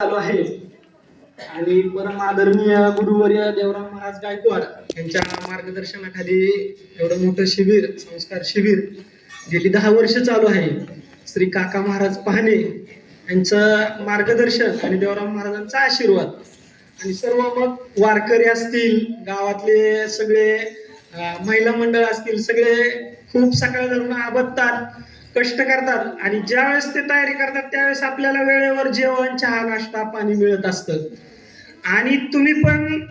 चालू आहे आणि परम आदरणीय गुरुवर्य देवराम महाराज गायकवाड यांच्या मार्गदर्शनाखाली एवढं मोठं शिबिर, संस्कार शिबिर गेली 10 वर्ष चालू आहे. श्री काका महाराज पाहणे यांचं मार्गदर्शन आणि देवराम महाराजांचा आशीर्वाद आणि सर्व मग वारकरी असतील, गावातले सगळे महिला मंडळ असतील, सगळे खूप सकाळ धरून आबत्तात, कष्ट करतात आणि ज्यावेळेस ते तयारी करतात त्यावेळेस आपल्याला वेळेवर जेवण, चहा, नाश्ता, पाणी मिळत असतं. आणि तुम्ही पण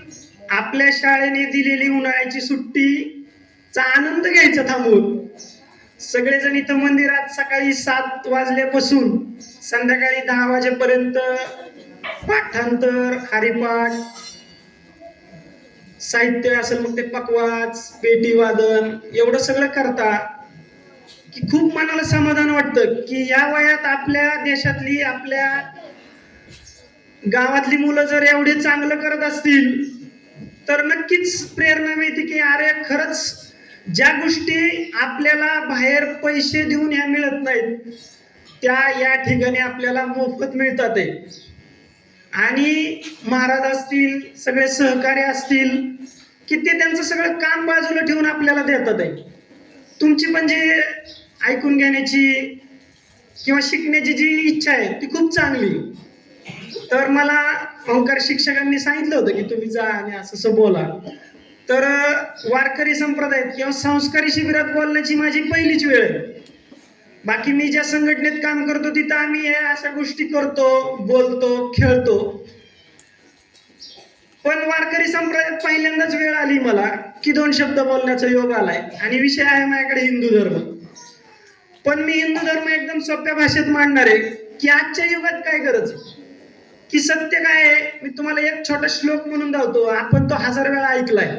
आपल्या शाळेने दिलेली उन्हाळ्याची सुट्टीचा आनंद घ्यायचा थांबून सगळेजण इथं मंदिरात सकाळी 7 वाजल्यापासून संध्याकाळी 10 वाजेपर्यंत पाठांतर, हरिपाठ, साहित्य असेल, मग ते पकवाज, पेटी वादन एवढं सगळं करता की खूप मनाला समाधान वाटतं की या वयात आपल्या देशातली, आपल्या गावातली मुलं जर एवढे चांगलं करत असतील तर नक्कीच प्रेरणा मिळते की अरे खरंच ज्या गोष्टी आपल्याला बाहेर पैसे देऊन ह्या मिळत नाहीत त्या या ठिकाणी आपल्याला मोफत मिळतात. आणि महाराज असतील, सगळे सहकारी असतील की ते त्यांचं सगळं काम बाजूला ठेवून आपल्याला देतात. तुमची पण जी ऐकून घेण्याची किंवा शिकण्याची जी इच्छा आहे ती खूप चांगली. तर मला ओंकार शिक्षकांनी सांगितलं होतं की तुम्ही जा आणि असं बोला. तर वारकरी संप्रदायात किंवा संस्कारी शिबिरात बोलण्याची माझी पहिलीच वेळ आहे. बाकी मी ज्या संघटनेत काम करतो तिथं आम्ही अशा गोष्टी करतो, बोलतो, खेळतो. पण वारकरी संप्रदायात पहिल्यांदाच वेळ आली मला की 2 शब्द बोलण्याचा योग आलाय आणि विषय आहे माझ्याकडे हिंदू धर्म. पण मी हिंदू धर्म एकदम सोप्या भाषेत मांडणार आहे की आजच्या युगात काय गरज की सत्य काय आहे. मी तुम्हाला एक छोटा श्लोक म्हणून दावतो, आपण तो 1000 वेळा ऐकलाय.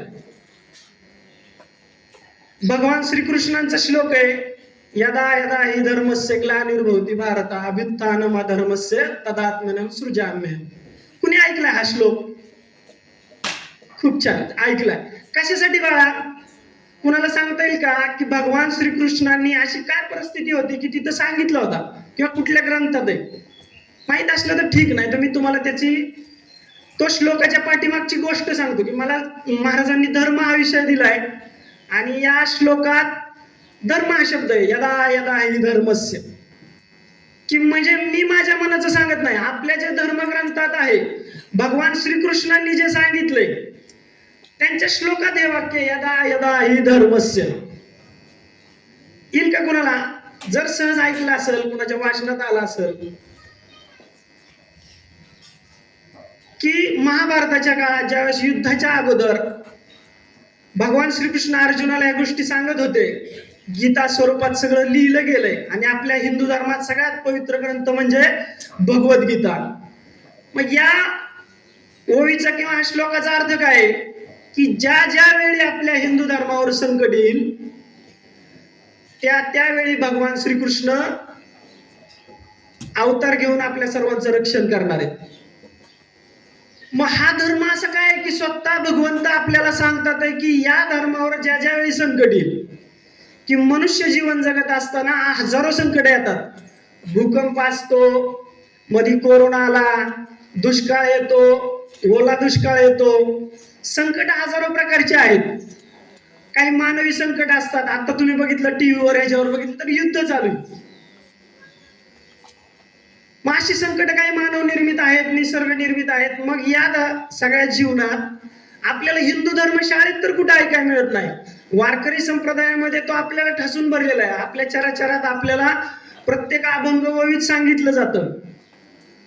भगवान श्रीकृष्णांचा श्लोक आहे, यदा यदा हि धर्मस्य ग्लानिर्भवति भारत अभ्युत्थानम अधर्मस्य तदात्मनं सृजाम्यहम्. कुणी ऐकलाय हा श्लोक? खूप छान ऐकलाय. कशासाठी बाळा? कुणाला सांगता येईल का की भगवान श्रीकृष्णांनी अशी काय परिस्थिती होती की तिथं सांगितलं होता किंवा कुठल्या ग्रंथात आहे? माहित असलं तर ठीक, नाही तर मी तुम्हाला तो श्लोकाच्या पाठीमागची गोष्ट सांगतो की मला महाराजांनी धर्म हा विषय दिलाय आणि या श्लोकात धर्म हा शब्द आहे, यदा यदा हि धर्मस्य, की म्हणजे मी माझ्या मनाचं सांगत नाही, आपल्या जे धर्मग्रंथात आहे भगवान श्रीकृष्णांनी जे सांगितलंय त्यांच्या श्लोकात हे वाक्य यदा यदा हि धर्मस्य. येईल का कुणाला? जर सहज ऐकलं असेल, कुणाच्या वाचनात आलं असेल की महाभारताच्या काळात ज्यावेळेस युद्धाच्या अगोदर भगवान श्रीकृष्ण अर्जुनाला या गोष्टी सांगत होते, गीता स्वरूपात सगळं लिहिलं गेलंय आणि आपल्या हिंदू धर्मात सगळ्यात पवित्र ग्रंथ म्हणजे भगवद्गीता. मग या ओळीचा किंवा श्लोकाचा अर्थ काय की ज्या ज्या वेळी आपल्या हिंदू धर्मावर संकट येईल त्यावेळी भगवान श्रीकृष्ण अवतार घेऊन आपल्या सर्वांचं रक्षण करणार आहेत. मग हा धर्म असं काय की स्वतः भगवंत आपल्याला सांगतात की या धर्मावर ज्या ज्या वेळी संकट येईल, की मनुष्य जीवन जगत असताना हजारो संकट येतात. भूकंप असतो, मध्ये कोरोना आला, दुष्काळ येतो, ओला दुष्काळ येतो, संकट हजारो प्रकारचे आहेत. काही मानवी संकट असतात. आता तुम्ही बघितलं टीव्हीवर, ह्याच्यावर बघितलं तर युद्ध चालू आहे. मग अशी संकट काही मानव निर्मित आहेत, निसर्ग निर्मित आहेत. मग या सगळ्या जीवनात आपल्याला हिंदू धर्म शाळेत तर कुठे ऐकायला मिळत नाही. वारकरी संप्रदायामध्ये तो आपल्याला ठसून भरलेला आहे. आपल्या चराचरात आपल्याला प्रत्येक अभंग ओवीत सांगितलं जातं.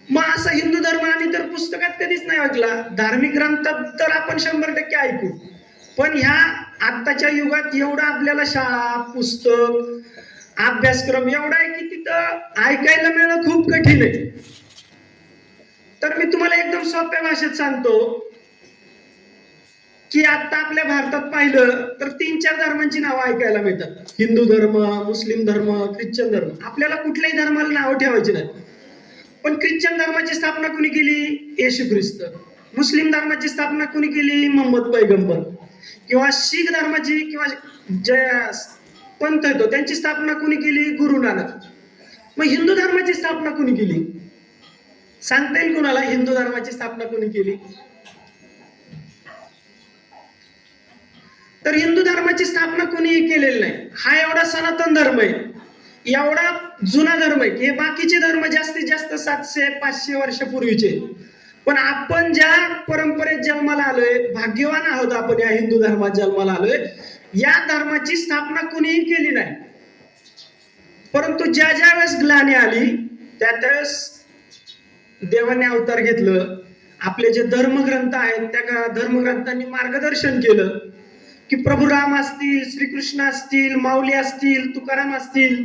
मग असा हिंदू धर्म आम्ही तर पुस्तकात कधीच नाही ऐकला. धार्मिक ग्रंथात तर आपण 100% ऐकू, पण ह्या आत्ताच्या युगात एवढा आपल्याला शाळा, पुस्तक, अभ्यासक्रम एवढा आहे की तिथं ऐकायला मिळणं खूप कठीण आहे. तर मी तुम्हाला एकदम सोप्या भाषेत सांगतो की आता आपल्या भारतात पाहिलं तर 3-4 धर्मांची नावं ऐकायला मिळतात. हिंदू धर्म, मुस्लिम धर्म, ख्रिश्चन धर्म. आपल्याला कुठल्याही धर्माला नावं ठेवायची नाही. पण ख्रिश्चन धर्माची स्थापना कुणी केली? येशू ख्रिस्त. मुस्लिम धर्माची स्थापना कुणी केली? मोहम्मद पैगंबर. किंवा शीख धर्माची किंवा जे पंथ येतो त्यांची स्थापना कुणी केली? गुरु नानक. मग हिंदू धर्माची स्थापना कुणी केली? सांगता येईल कुणाला हिंदू धर्माची स्थापना कोणी केली? तर हिंदू धर्माची स्थापना कोणीही केलेली नाही. हा एवढा सनातन धर्म आहे, एवढा जुना धर्म आहे की हे बाकीचे धर्म जास्तीत जास्त 700-500 वर्षापूर्वीचे. पण आपण ज्या परंपरेत जन्माला आलोय, भाग्यवान आहोत आपण या हिंदू धर्मात जन्माला आलोय. या धर्माची स्थापना कोणीही केली नाही. परंतु ज्या ज्या वेळेस ग्लानी आली त्या त्यावेळेस देवाने अवतार घेतलं. आपले जे धर्मग्रंथ आहेत त्या धर्मग्रंथांनी मार्गदर्शन केलं की प्रभू राम असतील, श्रीकृष्ण असतील, माऊली असतील, तुकाराम असतील,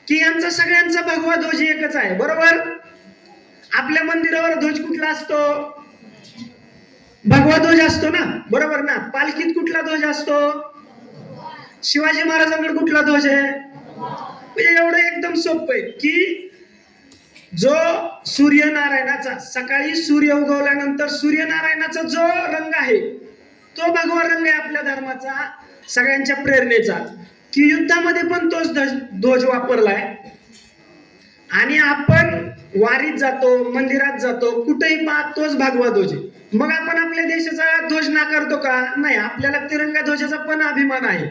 की यांचा सगळ्यांचा भगवा ध्वज एकच आहे. बरोबर? आपल्या मंदिरावर ध्वज कुठला असतो? भगवा ध्वज असतो ना, बरोबर ना? पालखीत कुठला ध्वज असतो? शिवाजी महाराजांकडे कुठला ध्वज आहे? म्हणजे एवढं एकदम सोपं आहे की जो सूर्यनारायणाचा, सकाळी सूर्य उगवल्यानंतर सूर्यनारायणाचा जो रंग आहे तो भगवा रंग आहे आपल्या धर्माचा, सगळ्यांच्या प्रेरणेचा. की युद्धामध्ये पण तोच ध्वज वापरलाय. आणि आपण वारीत जातो, मंदिरात जातो, कुठेही पाहत तोच भगवा ध्वज. मग आपण आपल्या देशाचा ध्वज नाकारतो का? नाही, आपल्याला तिरंगा ध्वजाचा पण अभिमान आहे.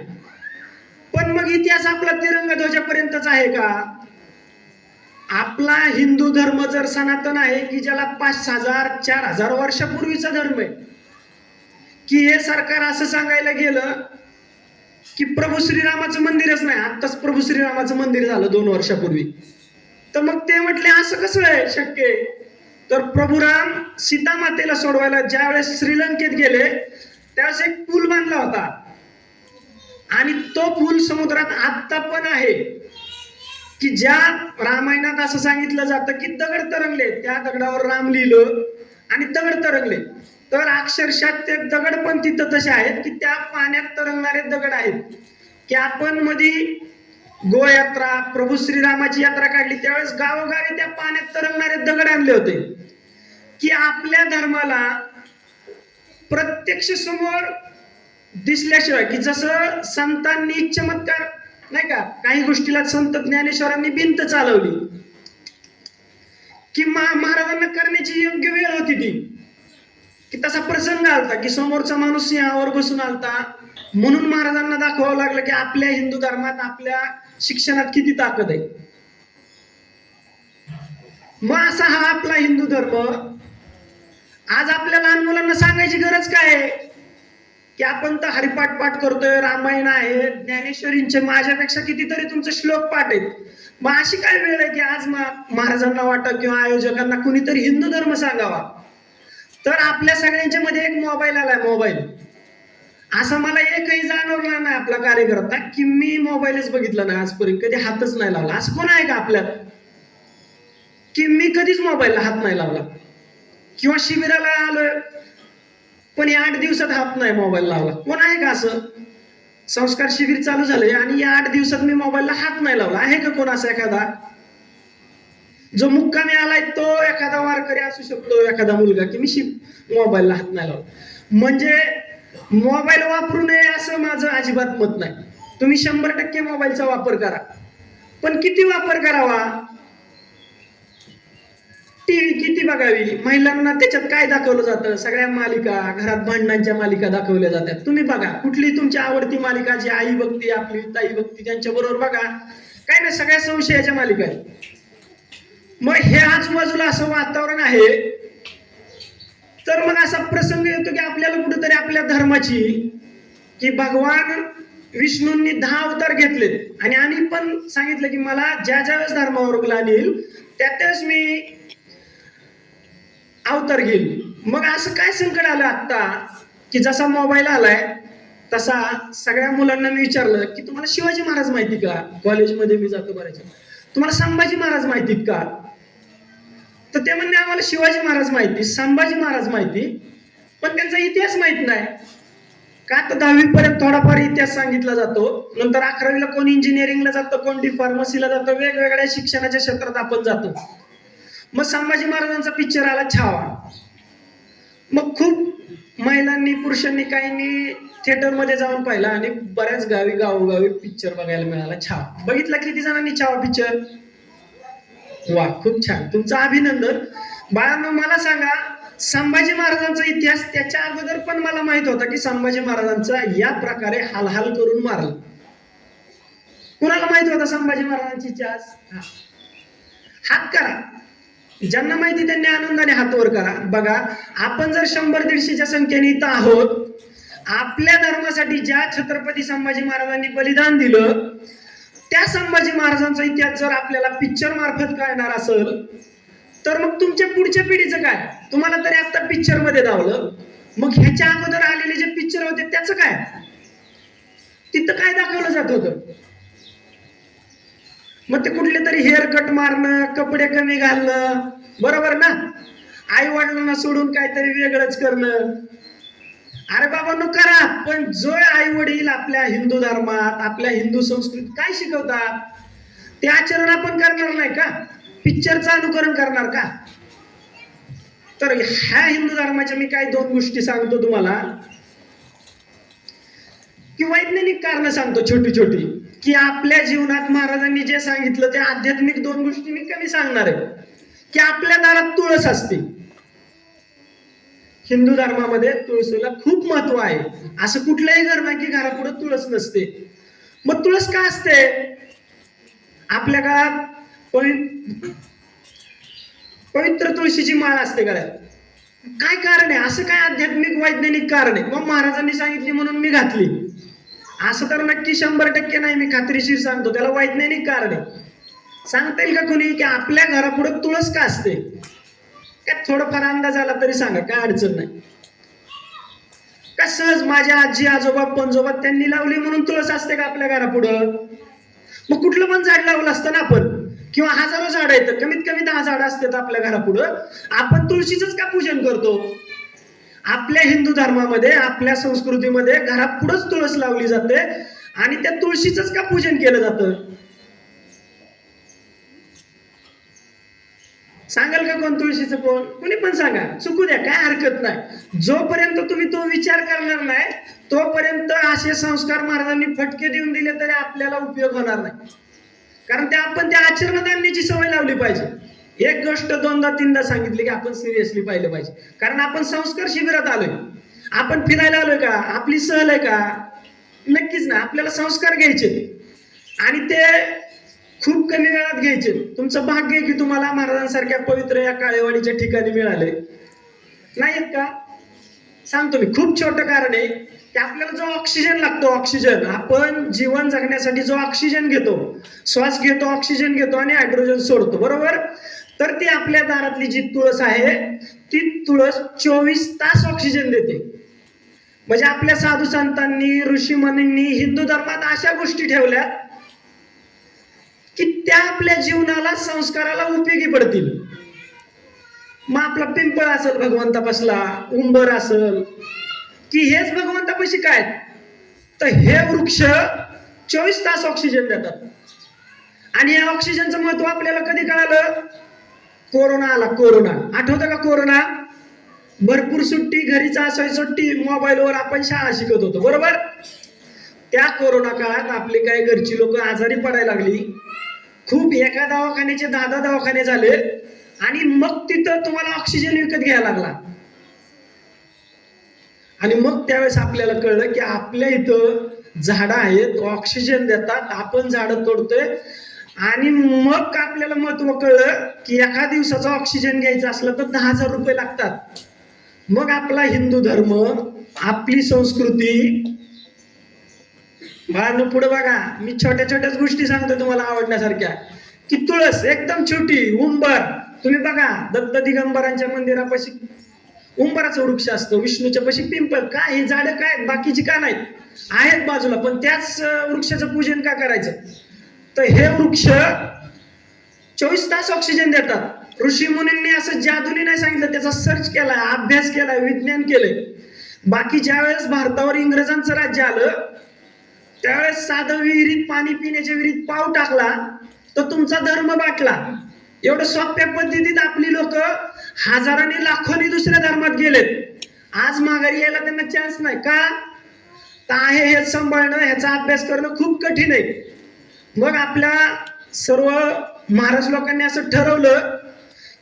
पण मग इतिहास आपला तिरंगा ध्वजापर्यंतच आहे का? आपला हिंदू धर्म जर सनातन आहे की ज्याला 5000-4000 वर्षापूर्वीचा धर्म आहे, की हे सरकार असं सांगायला गेलं की प्रभू श्रीरामाचं मंदिरच नाही, आत्ताच प्रभू श्रीरामाचं मंदिर झालं 2 वर्षापूर्वी, तर मग ते म्हटले असं कसं आहे शक्य? तर प्रभू राम सीता मातेला सोडवायला ज्यावेळेस श्रीलंकेत गेले त्यावेळेस एक पूल बांधला होता आणि तो पूल समुद्रात आत्ता पण आहे. की ज्या रामायणात असं सांगितलं जातं की दगड तरंगले, त्या दगडावर राम लिहिलं आणि दगड तरंगले. तर अक्षरशः ते दगड पण तिथं तसे आहेत की त्या पाण्यात तरंगणारे दगड आहेत. की आपण मध्ये गोयात्रा, प्रभू श्रीरामाची यात्रा काढली त्यावेळेस गावोगावी त्या पाण्यात तरंगणारे दगड आणले होते. की आपल्या धर्माला प्रत्यक्ष समोर दिसल्याशिवाय, की जसं संतांनी चमत्कार नाही का, काही गोष्टीला संत ज्ञानेश्वरांनी भिंत चालवली की महाराजांना करण्याची योग्य वेळ होती ती, की तसा प्रसंग आलता की समोरचा माणूस सिंहावर बसून आलता, म्हणून महाराजांना दाखवावं लागलं की आपल्या हिंदू धर्मात, आपल्या शिक्षणात किती ताकद आहे. मग असा हा आपला हिंदू धर्म. आज आपल्या लहान मुलांना सांगायची गरज काय आहे की आपण तर हरिपाठ पाठ करतोय, रामायण आहे, ज्ञानेश्वरींचे माझ्यापेक्षा कितीतरी तुमचे श्लोक पाठ आहेत. मग अशी काय वेळ आहे की आज महाराजांना वाटत किंवा आयोजकांना कुणीतरी हिंदू धर्म सांगावा. तर आपल्या सगळ्यांच्या मध्ये एक मोबाईल आलाय. मोबाईल असं मला एकही जाणवलं नाही आपला कार्यकर्ता की मी मोबाईलच बघितला नाही आजपर्यंत, कधी हातच नाही लावला. असं कोण आहे का आपल्यात की मी कधीच मोबाईलला हात नाही लावला? किंवा शिबिराला आलोय पण या 8 दिवसात हात नाही मोबाईल लावला, कोण आहे का असं? संस्कार शिबिर चालू झाले आणि या 8 दिवसात मी मोबाईलला हात नाही लावला, आहे का कोण असा एखादा? जो मुक्कामी आलाय तो एखादा वारकरी असू शकतो, एखादा मुलगा, की मी मोबाईलला हात नाही लावला. म्हणजे मोबाईल वापरू नये असं माझं अजिबात मत नाही. तुम्ही 100% मोबाईलचा वापर करा, पण किती वापर करावा? टीव्ही किती बघावी? महिलांना त्याच्यात काय दाखवलं जातं? सगळ्या मालिका, घरात भांडणांच्या मालिका दाखवल्या जातात. तुम्ही बघा कुठली तुमची आवडती मालिका, जी आई बघती, आपली ताई बघती, त्यांच्या बरोबर बघा. काय नाही, सगळ्या संशयाच्या मालिका आहेत. मग हे आजूबाजूला असं वातावरण आहे, तर मग असा प्रसंग येतो की आपल्याला कुठेतरी आपल्या धर्माची, की भगवान विष्णूंनी 10 अवतार घेतलेत आणि आम्ही पण सांगितलं की मला ज्या ज्या वेळेस धर्मावर ग्लानी येईल त्यावेळेस मी अवतार घेईल. मग असं काय संकट आलं आता की जसा मोबाईल आलाय तसा सगळ्या मुलांना मी विचारलं की तुम्हाला शिवाजी महाराज माहिती का? कॉलेजमध्ये मी जातो बऱ्याच. तुम्हाला संभाजी महाराज माहितीत का? तर ते म्हणले आम्हाला शिवाजी महाराज माहिती, संभाजी महाराज माहिती, पण त्यांचा इतिहास माहित नाही. का तर 10वी पर्यंत थोडाफार इतिहास सांगितला जातो, नंतर 11वीला कोण इंजिनिअरिंगला जातं, कोण फार्मसीला जातं, वेगवेगळ्या शिक्षणाच्या क्षेत्रात आपण जातो. मग संभाजी महाराजांचा पिक्चर आला छावा. मग खूप महिलांनी, पुरुषांनी, काहींनी थिएटरमध्ये जाऊन पाहिला आणि बऱ्याच गावोगावी पिक्चर बघायला मिळाला छावा. बघितला किती जणांनी छावा पिक्चर? वा, खूप छान, तुमचं अभिनंदन. बाळांनो, मला सांगा, संभाजी महाराजांचा इतिहास त्याच्या अगोदर पण मला माहित होता की संभाजी महाराजांचा या प्रकारे हालहाल करून मारलं. कुणाला माहित होता संभाजी महाराजांची इतिहास? हात करा, ज्यांना माहिती त्यांनी आनंदाने हात वर करा. बघा, आपण जर 100-150च्या संख्येने इथं आहोत, आपल्या धर्मासाठी ज्या छत्रपती संभाजी महाराजांनी बलिदान दिलं, त्या संभाजी महाराजांचा इतिहास जर आपल्याला पिक्चर मार्फत कळणार असेल, तर मग तुमच्या पुढच्या पिढीचं काय? तुम्हाला तरी आता पिक्चर मध्ये दावलं, मग ह्याच्या अगोदर आलेले जे पिक्चर होते त्याचं काय? तिथं काय दाखवलं जात होतं? मग ते कुठले तरी हेअर कट मारणं, कपडे कमी घालणं, बरोबर ना? आई वडिलांना सोडून काहीतरी वेगळंच करणं. अरे बाबा, नो करा, पण जो आई वडील आपल्या हिंदू धर्मात, आपल्या हिंदू संस्कृतीत काय शिकवतात ते आचरण आपण करणार नाही का? पिक्चरचं अनुकरण करणार का? तर ह्या हिंदू धर्माच्या मी काही 2 गोष्टी सांगतो तुम्हाला, की वैज्ञानिक कारण सांगतो छोटी छोटी, की आपल्या जीवनात महाराजांनी जे सांगितलं ते आध्यात्मिक 2 गोष्टी मी कमी सांगणार आहे. की आपल्या दारात तुळस असते. हिंदू धर्मामध्ये तुळशीला खूप महत्व आहे. असं कुठलंही घर नाही की घरापुढे तुळस नसते. मग तुळस का असते? आपल्या काळात पवित्र तुळशीची माळ असते गळ्यात. काय कारण आहे? असं काय आध्यात्मिक वैज्ञानिक कारण आहे? मग महाराजांनी सांगितली म्हणून मी घातली असं तर नक्की 100% नाही, मी खात्रीशीर सांगतो. त्याला वैज्ञानिक कारण आहे. सांगता येईल का कोणी की आपल्या घरापुढे तुळस का असते? काय थोडंफार अंदाज आला तरी सांगा, काय अडचण नाही. का सहज माझ्या आजी आजोबा पणजोबा त्यांनी लावली म्हणून तुळस असते का आपल्या घरापुढं? मग कुठलं पण झाड लावलं असतं ना आपण, किंवा हजारो झाड आहेत, कमीत कमी 10 झाड असतात आपल्या घरापुढं, आपण तुळशीच का पूजन करतो? आपल्या हिंदू धर्मामध्ये, आपल्या संस्कृतीमध्ये घरापुढंच तुळस लावली जाते आणि त्या तुळशीच का पूजन केलं जातं? सांगाल का कोण तुळशीचं? कोण? कोणी पण सांगा, चुकू द्या, काय हरकत नाही. जोपर्यंत तुम्ही तो विचार करणार नाही तोपर्यंत असे संस्कार महाराजांनी फटके देऊन दिले तरी आपल्याला उपयोग होणार नाही. कारण ते आपण त्या आचरणात आणण्याची सवय लावली पाहिजे. एक गोष्ट 2दा-3दा सांगितली की आपण सिरियसली पाहिलं पाहिजे. कारण आपण संस्कार शिबिरात आलोय, आपण फिरायला आलोय का? आपली सहल आहे का? नक्कीच ना. आपल्याला संस्कार घ्यायचे आणि ते खूप कमी वेळात घ्यायचे. तुमचं भाग्य आहे की तुम्हाला महाराजांसारख्या पवित्र या काळेवाडीच्या ठिकाणी मिळाले. नाहीत का? सांगतो मी, खूप छोटं कारण आहे की आपल्याला जो ऑक्सिजन लागतो, ऑक्सिजन, आपण जीवन जगण्यासाठी जो ऑक्सिजन घेतो, श्वास घेतो, ऑक्सिजन घेतो आणि हायड्रोजन सोडतो, बरोबर? तर ती आपल्या दारातली जी तुळस आहे, ती तुळस 24 तास ऑक्सिजन देते. म्हणजे आपल्या साधू संतांनी, ऋषीमुनींनी हिंदू धर्मात अशा गोष्टी ठेवल्या की त्या आपल्या जीवनाला, संस्काराला उपयोगी पडतील. मग आपला पिंपळ असेल भगवंतापासला, उंबर असेल, की हेच भगवंतापाशी काय, तर हे वृक्ष 24 तास ऑक्सिजन देतात. आणि या ऑक्सिजनचं महत्व आपल्याला कधी कळालं? कोरोना आला. कोरोना आठवतं का? कोरोना भरपूर सुट्टी, घरीच असायची सुट्टी, मोबाईलवर आपण शाळा शिकत होतो, बरोबर? त्या कोरोना काळात आपली काही घरची लोक आजारी पडायला लागली. खूप, एका दवाखान्याचे 10 दवाखाने झाले आणि मग तिथं तुम्हाला ऑक्सिजन विकत घ्यायला लागला. आणि मग त्यावेळेस आपल्याला कळलं की आपल्या इथं झाडं आहेत, ऑक्सिजन देतात, आपण झाडं तोडतोय. आणि मग आपल्याला महत्व कळलं की एका दिवसाचा ऑक्सिजन घ्यायचा असलं तर 10,000 रुपये लागतात. मग आपला हिंदू धर्म, आपली संस्कृती. बाळांनो, पुढे बघा, मी छोट्या छोट्याच गोष्टी सांगतो तुम्हाला आवडण्यासारख्या. की तुळस एकदम छोटी, उंबर, तुम्ही बघा दत्त दिगंबरांच्या मंदिरापाशी उंबराचा वृक्ष असतो, विष्णूच्या पाशी पिंपळ. काय हे झाडं काय बाकीची का नाहीत? आहेत बाजूला, पण त्याच वृक्षाचं पूजन का करायचं? तर हे वृक्ष 24 तास ऑक्सिजन देतात. ऋषी मुनींनी असं जादूने नाही सांगितलं, त्याचा सर्च केलाय, अभ्यास केलाय, विज्ञान केलंय. बाकी ज्या वेळेस भारतावर इंग्रजांचं राज्य आलं त्यावेळेस साधं विहिरीत, पाणी पिण्याच्या विहिरीत पाव टाकला तर तुमचा धर्म बाटला. एवढं सोप्या पद्धतीत आपली लोक हजारांनी, लाखोनी दुसऱ्या धर्मात गेलेत. आज माघारी यायला त्यांना चान्स नाही का? तर आहे हे सांभाळणं, ह्याचा अभ्यास करणं खूप कठीण आहे. मग आपल्या सर्व महाराज लोकांनी असं ठरवलं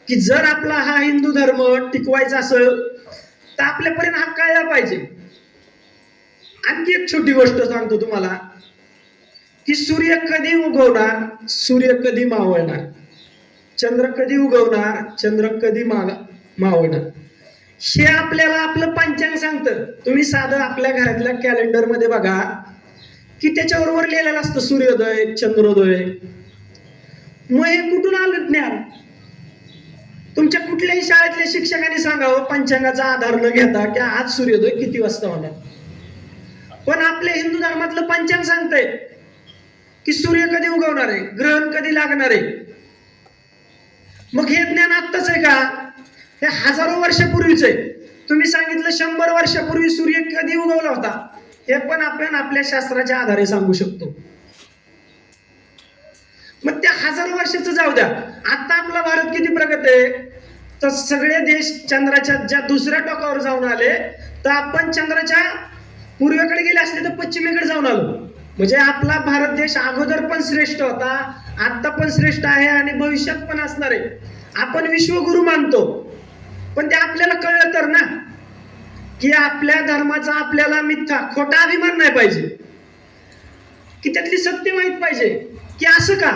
की जर आपला हा हिंदू धर्म टिकवायचा असेल तर आपल्यापर्यंत हा कळला पाहिजे. आणखी एक छोटी गोष्ट सांगतो तुम्हाला की सूर्य कधी उगवणार, सूर्य कधी मावळणार, चंद्र कधी उगवणार, चंद्र कधी मावळणार, हे आपल्याला आपलं पंचांग सांगतं. तुम्ही साधं आपल्या घरातल्या कॅलेंडर मध्ये बघा की त्याच्याबरोबर लिहिलेलं असतं सूर्योदय, चंद्रोदय. मग हे कुठून आलं ज्ञान? तुमच्या कुठल्याही शाळेतल्या शिक्षकांनी सांगावं पंचांगाचा आधार न घेता की आज सूर्योदय किती वाजता होणार. पण आपल्या हिंदू धर्मातलं पंचांग सांगतंय की सूर्य कधी उगवणार आहे, ग्रहण कधी लागणार आहे. मग हे ज्ञान आत्ताच आहे का? हे हजारो वर्षापूर्वीच आहे. तुम्ही सांगितलं 100 वर्षापूर्वी सूर्य कधी उगवला होता, हे पण आपण आपल्या शास्त्राच्या आधारे सांगू शकतो. मग त्या हजारो वर्षाचं जाऊ द्या, आता आपला भारत किती प्रगत आहे. तर सगळे देश चंद्राच्या ज्या दुसऱ्या टोकावर जाऊन आले, तर आपण चंद्राच्या पूर्वेकडे गेले असले तर पश्चिमेकडे जाऊन आलो. म्हणजे आपला भारत देश अगोदर पण श्रेष्ठ होता, आता पण श्रेष्ठ आहे आणि भविष्यात पण असणार आहे. आपण विश्वगुरु मानतो, पण ते आपल्याला कळलं तर ना की आपल्या धर्माचा आपल्याला मिथ्या खोटा अभिमान नाही पाहिजे, की त्यातली सत्य माहित पाहिजे की असं का.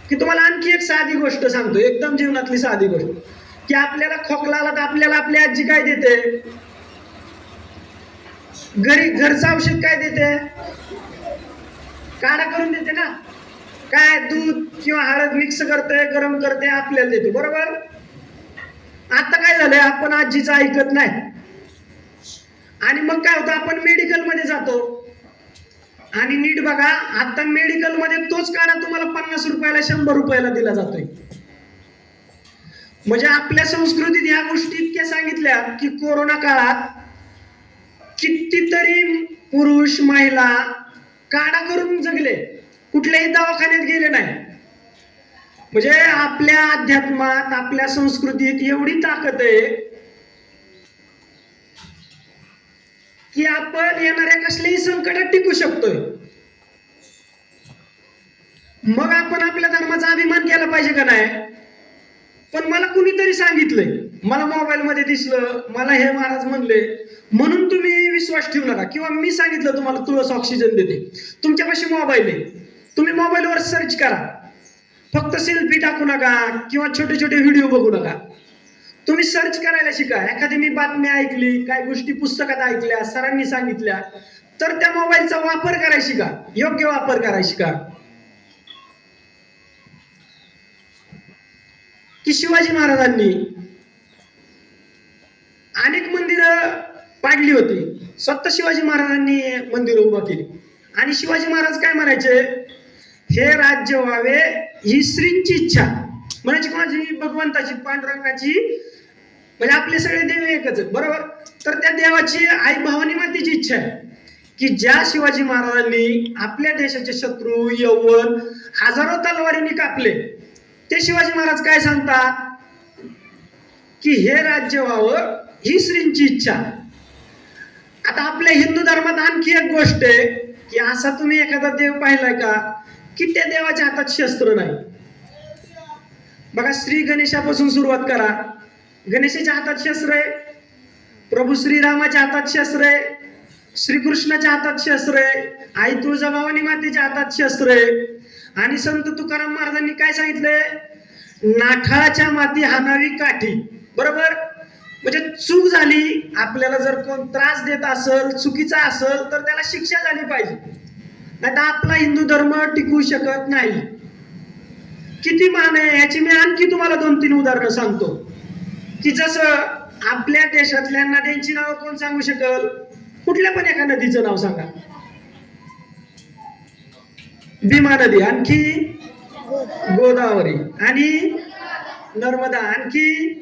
की तुम्हाला आणखी एक साधी गोष्ट सांगतो, एकदम जीवनातली साधी गोष्ट, की आपल्याला खोकला आला तर आपल्याला आपली आजी काय देते? घरचं औषध काय देते? काढा करून देते ना. काय दूध किंवा हळद मिक्स करते, गरम करते, आपल्याला देते, बरोबर. आता काय झालंय, आपण आजीचं ऐकत नाही आणि मग काय होतं, आपण मेडिकल मध्ये जातो आणि नीट बघा, आता मेडिकल मध्ये तोच काढा तुम्हाला 50 रुपयाला 100 रुपयाला दिला जातोय. म्हणजे आपल्या संस्कृतीत ह्या गोष्टी इतक्या सांगितल्या की कोरोना काळात कितीतरी पुरुष महिला काढा करून जगले, कुठल्याही दवाखान्यात गेले नाही. म्हणजे आपल्या अध्यात्मात, आपल्या संस्कृतीत एवढी ताकद आहे की आपण येणाऱ्या कसल्याही संकटात टिकू शकतोय. मग आपण आपल्या धर्माचा अभिमान केला पाहिजे का नाही? पण मला कुणीतरी सांगितलंय, मला मोबाईल मध्ये दिसलं, मला हे महाराज म्हणले म्हणून तुम्ही विश्वास ठेवू नका. किंवा मी सांगितलं तुम्हाला तुळस ऑक्सिजन देते, तुमच्यापाशी मोबाईल आहे, तुम्ही मोबाईलवर सर्च करा. फक्त सेल्फी टाकू नका किंवा छोटे छोटे व्हिडिओ बघू नका. तुम्ही सर्च करायला शिका. एखादी मी बातमी ऐकली, काही गोष्टी पुस्तकात ऐकल्या, सरांनी सांगितल्या, तर त्या मोबाईलचा वापर करायला शिका, योग्य वापर करायला शिका. की शिवाजी महाराजांनी अनेक मंदिरं पाडली होती, स्वतः शिवाजी महाराजांनी मंदिरं उभा केली. आणि शिवाजी महाराज काय म्हणायचे, हे राज्य व्हावे ही श्रींची इच्छा. म्हणायची कोणाची? भगवंताची, पांडुरंगाची. म्हणजे आपले सगळे देव एकच आहेत, बरोबर. तर त्या देवाची, आई भवानी मातेची इच्छा आहे की ज्या शिवाजी महाराजांनी आपल्या देशाचे शत्रू, यवन हजारो तलवारींनी कापले, ते शिवाजी महाराज काय सांगतात की हे राज्य व्हावं ही श्रींची इच्छा. आता आपल्या हिंदू धर्मात आणखी एक गोष्ट आहे की असा तुम्ही एखादा देव पाहिलाय का की त्या देवाच्या हातात शस्त्र नाही. बघा, श्री गणेशापासून सुरुवात करा, गणेशाच्या हातात शस्त्र आहे, प्रभू श्रीरामाच्या हातात शस्त्र आहे, श्रीकृष्णाच्या हातात शस्त्र आहे, आई तुळजाभवानी मातेच्या हातात शस्त्र आहे. आणि संत तुकाराम महाराजांनी काय सांगितलंय, नाठाळाच्या माती हाणावी काठी, बरोबर. म्हणजे चूक झाली, आपल्याला जर कोण त्रास देत असेल, चुकीचा असेल, तर त्याला शिक्षा झाली पाहिजे, नाही तर आपला हिंदू धर्म टिकू शकत नाही. किती मान आहे याची मी आणखी तुम्हाला 2-3 उदाहरणं सांगतो. की जसं आपल्या देशातल्या नद्यांची नावं कोण सांगू शकल? कुठल्या पण एका नदीचं नाव सांगा. भीमा नदी, आणखी गोदावरी आणि नर्मदा, आणखी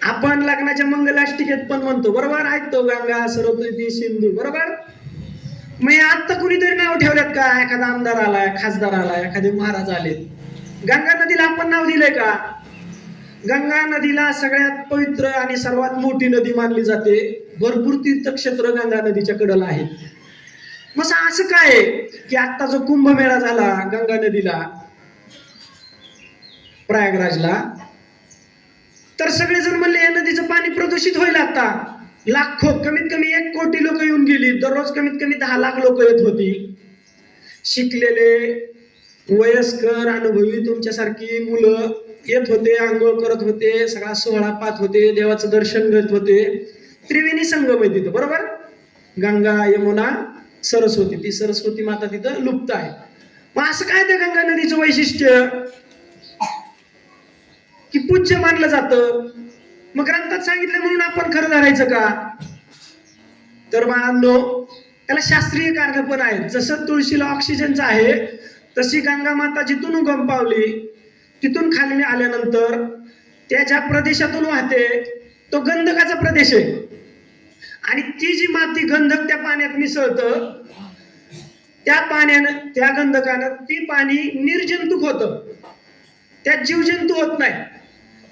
आपण लग्नाच्या मंगलाष्टिकेत पण म्हणतो, बरोबर, ऐकतो, गंगा सरस्वती सिंधू, बरोबर. मग आता कुणीतरी नाव ठेवल्यात का? एखादा आमदार आलाय, खासदार आलाय, एखादे महाराज आले, गंगा नदीला आपण नाव दिलंय का? गंगा नदीला सगळ्यात पवित्र आणि सर्वात मोठी नदी मानली जाते. भरपूर तीर्थक्षेत्र गंगा नदीच्या कडेला आहेत. मग असं काय आहे की आता जो कुंभमेळा झाला गंगा नदीला प्रयागराजला, तर सगळेजण म्हणले या नदीचं पाणी प्रदूषित होईल आता. लाखो, कमीत कमी 1 कोटी लोक येऊन गेली, दररोज कमीत कमी 10 लाख लोक येत होती. शिकलेले, वयस्कर, अनुभवी तुमच्यासारखी मुलं येत होते, आंघोळ करत होते, सगळा सोहळा पाहत होते, देवाचं दर्शन घेत होते. त्रिवेणी संगम आहे तिथं, बरोबर. गंगा, यमुना, सरस्वती. ती सरस्वती माता तिथं लुप्त आहे. मग असं काय ते गंगा नदीचं वैशिष्ट्य की पूज्य मानलं जातं? मग ग्रंथात सांगितलं म्हणून आपण खरं धरायचं का? तर बाळांनो, त्याला शास्त्रीय कारण पण आहेत. जसं तुळशीला ऑक्सिजनचं आहे, तशी गंगा माता जिथून उगम पावली तिथून खाली आल्यानंतर त्या ज्या प्रदेशातून वाहते तो गंधकाचा प्रदेश आहे. आणि ती जी माती गंधक त्या पाण्यात मिसळतं, त्या पाण्यानं, त्या गंधकानं ती पाणी निर्जंतुक होतं, त्यात जीवजंतू होत नाही.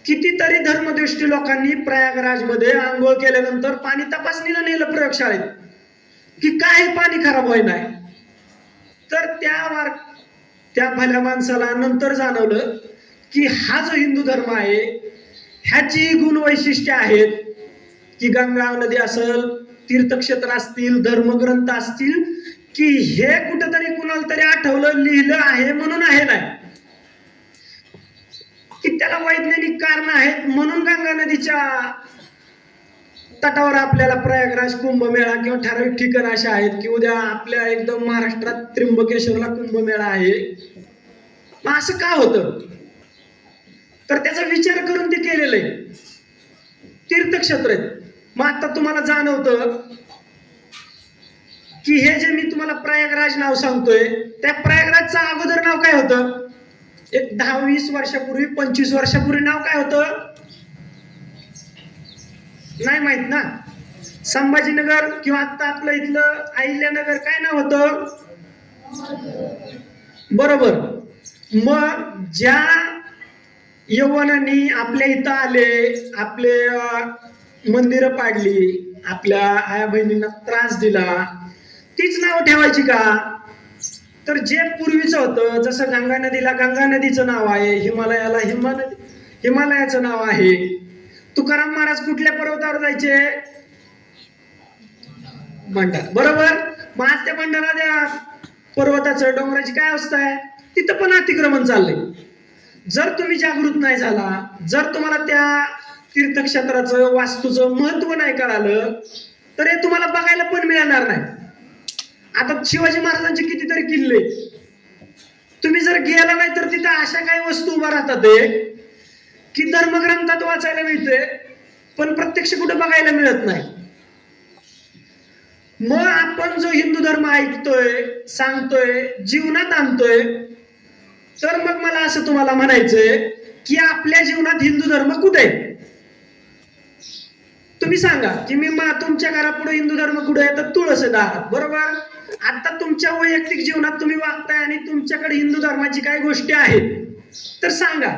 कितीतरी धर्मदृष्टी लोकांनी प्रयागराजमध्ये आंघोळ केल्यानंतर पाणी तपासणीला नेलं प्रयोगशाळेत की काय पाणी खराब होई नाही. तर त्या भल्या माणसाला नंतर जाणवलं की हा जो हिंदू धर्म आहे ह्याची गुण वैशिष्ट्य आहेत की गंगा नदी असेल, तीर्थक्षेत्र असतील, धर्मग्रंथ असतील, की हे कुठंतरी कुणाला तरी आठवलं, लिहिलं आहे म्हणून आहे नाही, की त्याला वैज्ञानिक कारण आहेत. म्हणून गंगा नदीच्या तटावर आपल्याला प्रयागराज कुंभमेळा किंवा ठराविक ठिकाण असे आहेत की उद्या आपल्या एकदम महाराष्ट्रात त्र्यंबकेश्वरला कुंभमेळा आहे. मग असं का होतं? तर त्याचा विचार करून ते केलेलं आहे. तीर्थक्षेत्र आहेत. मग आता तुम्हाला जाणवतं की हे जे मी तुम्हाला प्रयागराज नाव सांगतोय, त्या प्रयागराजचं अगोदर नाव काय होतं? एक 10-20 वर्षापूर्वी, 25 वर्षापूर्वी नाव काय होतं? नाही माहित ना. संभाजीनगर किंवा आता आपलं इथलं अहिल्यानगर काय नाव होतं? बरोबर. मग ज्या यवनांनी आपल्या इथं आले, आपले मंदिरं पाडली, आपल्या आया बहिणींना त्रास दिला, तीच नाव ठेवायची का? तर जे पूर्वीचं होतं, जसं गंगा नदीला गंगा नदीचं नाव आहे, हिमालयाला हिमालयाचं नाव आहे. तुकाराम महाराज कुठल्या पर्वतावर जायचे? भंडार, बरोबर. मग आज त्या भंडारा पर्वताचं, डोंगराची काय अवस्था आहे? तिथं पण अतिक्रमण चाललंय. जर तुम्ही जागृत नाही झाला, जर तुम्हाला त्या तीर्थक्षेत्राचं, वास्तूचं महत्व नाही कळालं, तर हे तुम्हाला बघायला पण मिळणार नाही. आता शिवाजी महाराजांचे कितीतरी किल्ले, तुम्ही जर गेला नाही तर तिथं अशा काही वस्तू उभा राहतात की धर्मग्रंथात वाचायला मिळते पण प्रत्यक्ष कुठे बघायला मिळत नाही. मग आपण जो हिंदू धर्म ऐकतोय, सांगतोय, जीवनात आणतोय, तर मग मला असं तुम्हाला म्हणायचंय की आपल्या जीवनात हिंदू धर्म कुठे आहे? तुम्ही सांगा की मी तुमच्या घरापुढे हिंदू धर्म कुठे आहे? तर तुळस दारात, बरोबर. आता तुमच्या वैयक्तिक जीवनात तुम्ही वागताय आणि तुमच्याकडे हिंदू धर्माची काही गोष्टी आहेत, तर सांगा.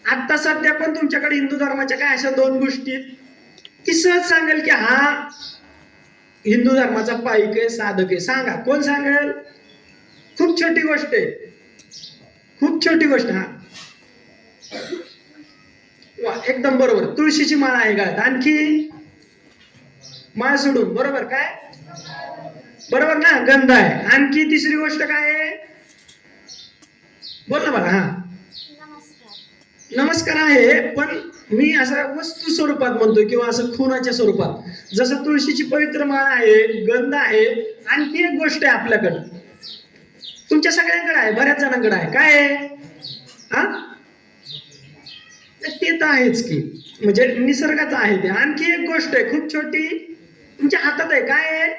आता सध्या पण तुमच्याकडे हिंदू धर्माच्या काय अशा 2 गोष्टी की सहज सांगेल की हा हिंदू धर्माचा पाईक आहे, साधक आहे? सांगा, कोण सांगेल? खूप छोटी गोष्ट आहे, खूप छोटी गोष्ट. हा, वा, एकदम बरोबर. तुळशीची माळ आहे का? आणखी माळ सोडून, बरोबर. काय बरोबर ना? गंध आहे. आणखी तिसरी गोष्ट काय आहे? बोल ना बघा. हा, नमस्कार आहे, पण मी असं वस्तू स्वरूपात म्हणतोय किंवा असं खुनाच्या स्वरूपात. जसं तुळशीची पवित्र माळ आहे, गंध आहे, आणखी एक गोष्ट आहे आपल्याकडं, तुमच्या सगळ्यांकडे आहे, बऱ्याच जणांकडे आहे. काय आहे? हा, ते तर आहेच की, म्हणजे निसर्गाचं आहे ते. आणखी एक गोष्ट आहे खूप छोटी, तुमच्या हातात आहे. काय आहे?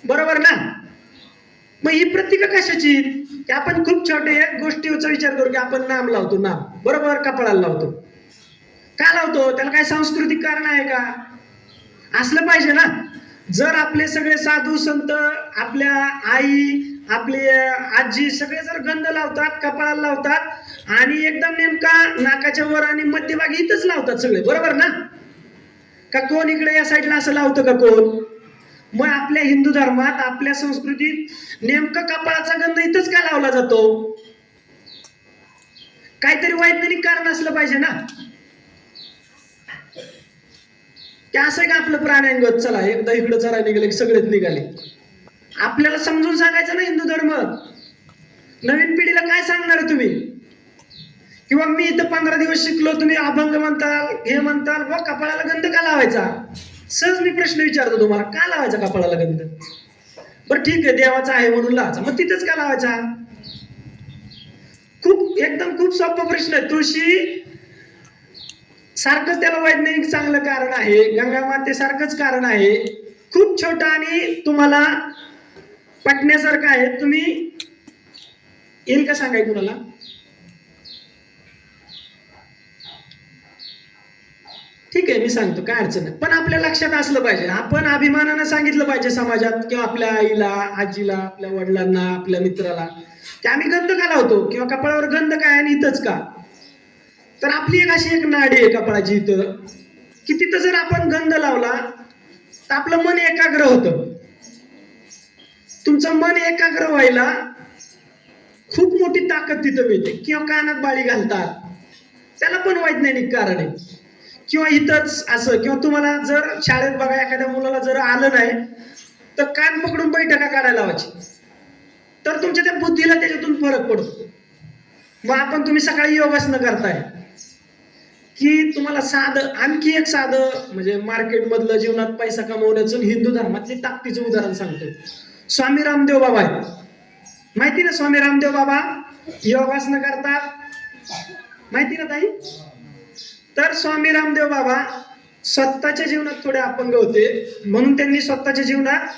बरोबर ना? मग ही प्रतीक कशाची? की आपण खूप छोटे एक गोष्टीचा विचार करू की आपण नाम लावतो, नाम, बरोबर, कपाळाला लावतो. का लावतो? त्याला काय सांस्कृतिक कारण आहे का? असलं पाहिजे ना. जर आपले सगळे साधू संत, आपल्या आई, आपली आजी सगळे जर गंध लावतात, कपाळाला लावतात आणि एकदम नेमका नाकाच्या वर आणि मध्यभागी इथंच लावतात सगळे, बरोबर ना? का कोण इकडे या साईडला असं लावतं का कोण? मग आपल्या हिंदू धर्मात, आपल्या संस्कृतीत नेमकं कपाळाचा गंध इथंच का लावला जातो? काहीतरी वैज्ञानिक कारण असलं पाहिजे ना. की असं का आपलं प्राण्यांगत, चला एकदा इकडं चरा निघाले सगळेच निघाले. आपल्याला समजून सांगायचं ना हिंदू धर्म. नवीन पिढीला काय सांगणार तुम्ही? किंवा मी इथं 15 दिवस शिकलो, तुम्ही अभंग म्हणताल, हे म्हणताल, व कपाळाला गंध का लावायचा? सहज मी प्रश्न विचारतो तुम्हाला, का लावायचा कपाळाला गंध? बरं ठीक आहे, देवाचा आहे म्हणून लावायचा, मग तिथंच का लावायचा? खूप सोपा प्रश्न आहे. तुळशी सारखंच त्याला वैज्ञानिक चांगलं कारण आहे, गंगा माते सारखंच कारण आहे, खूप छोटं आणि तुम्हाला पटण्यासारखं आहे. तुम्ही येईल का सांगाय कुणाला? ठीक आहे, मी सांगतो, काय अडचण नाही. पण आपल्या लक्षात असलं पाहिजे, आपण अभिमानानं सांगितलं पाहिजे समाजात किंवा आपल्या आईला, आजीला, आपल्या वडिलांना, आपल्या मित्राला, की आम्ही गंध का लावतो किंवा कपाळावर गंध काय आणि इथंच का? तर आपली अशी एक नाडी आहे कपाळाची इथं, की तिथं जर आपण गंध लावला तर आपलं मन एकाग्र होतं. तुमचं मन एकाग्र व्हायला खूप मोठी ताकद तिथं मिळते. किंवा कानात बाळी घालतात, त्याला पण वैज्ञानिक कारण आहे. किंवा इथंच असं, किंवा तुम्हाला जर शाळेत बघा एखाद्या मुलाला जर आलं नाही तर कान पकडून बैठका काढायला लावायची, तर तुमच्या त्या बुद्धीला त्याच्यातून फरक पडतो. मग तुम्ही सकाळी योगासनं करताय, की तुम्हाला साधं, आणखी एक साधं म्हणजे मार्केटमधलं जीवनात पैसा कमवण्याचं हिंदू धर्मातली ताकदीचं उदाहरण सांगतो. स्वामी रामदेव बाबा आहेत, माहिती ना? स्वामी रामदेव बाबा योगासनं करतात, माहिती ना ताई? तर स्वामी रामदेव बाबा स्वतःच्या जीवनात थोडे अपंग होते, म्हणून त्यांनी स्वतःच्या जीवनात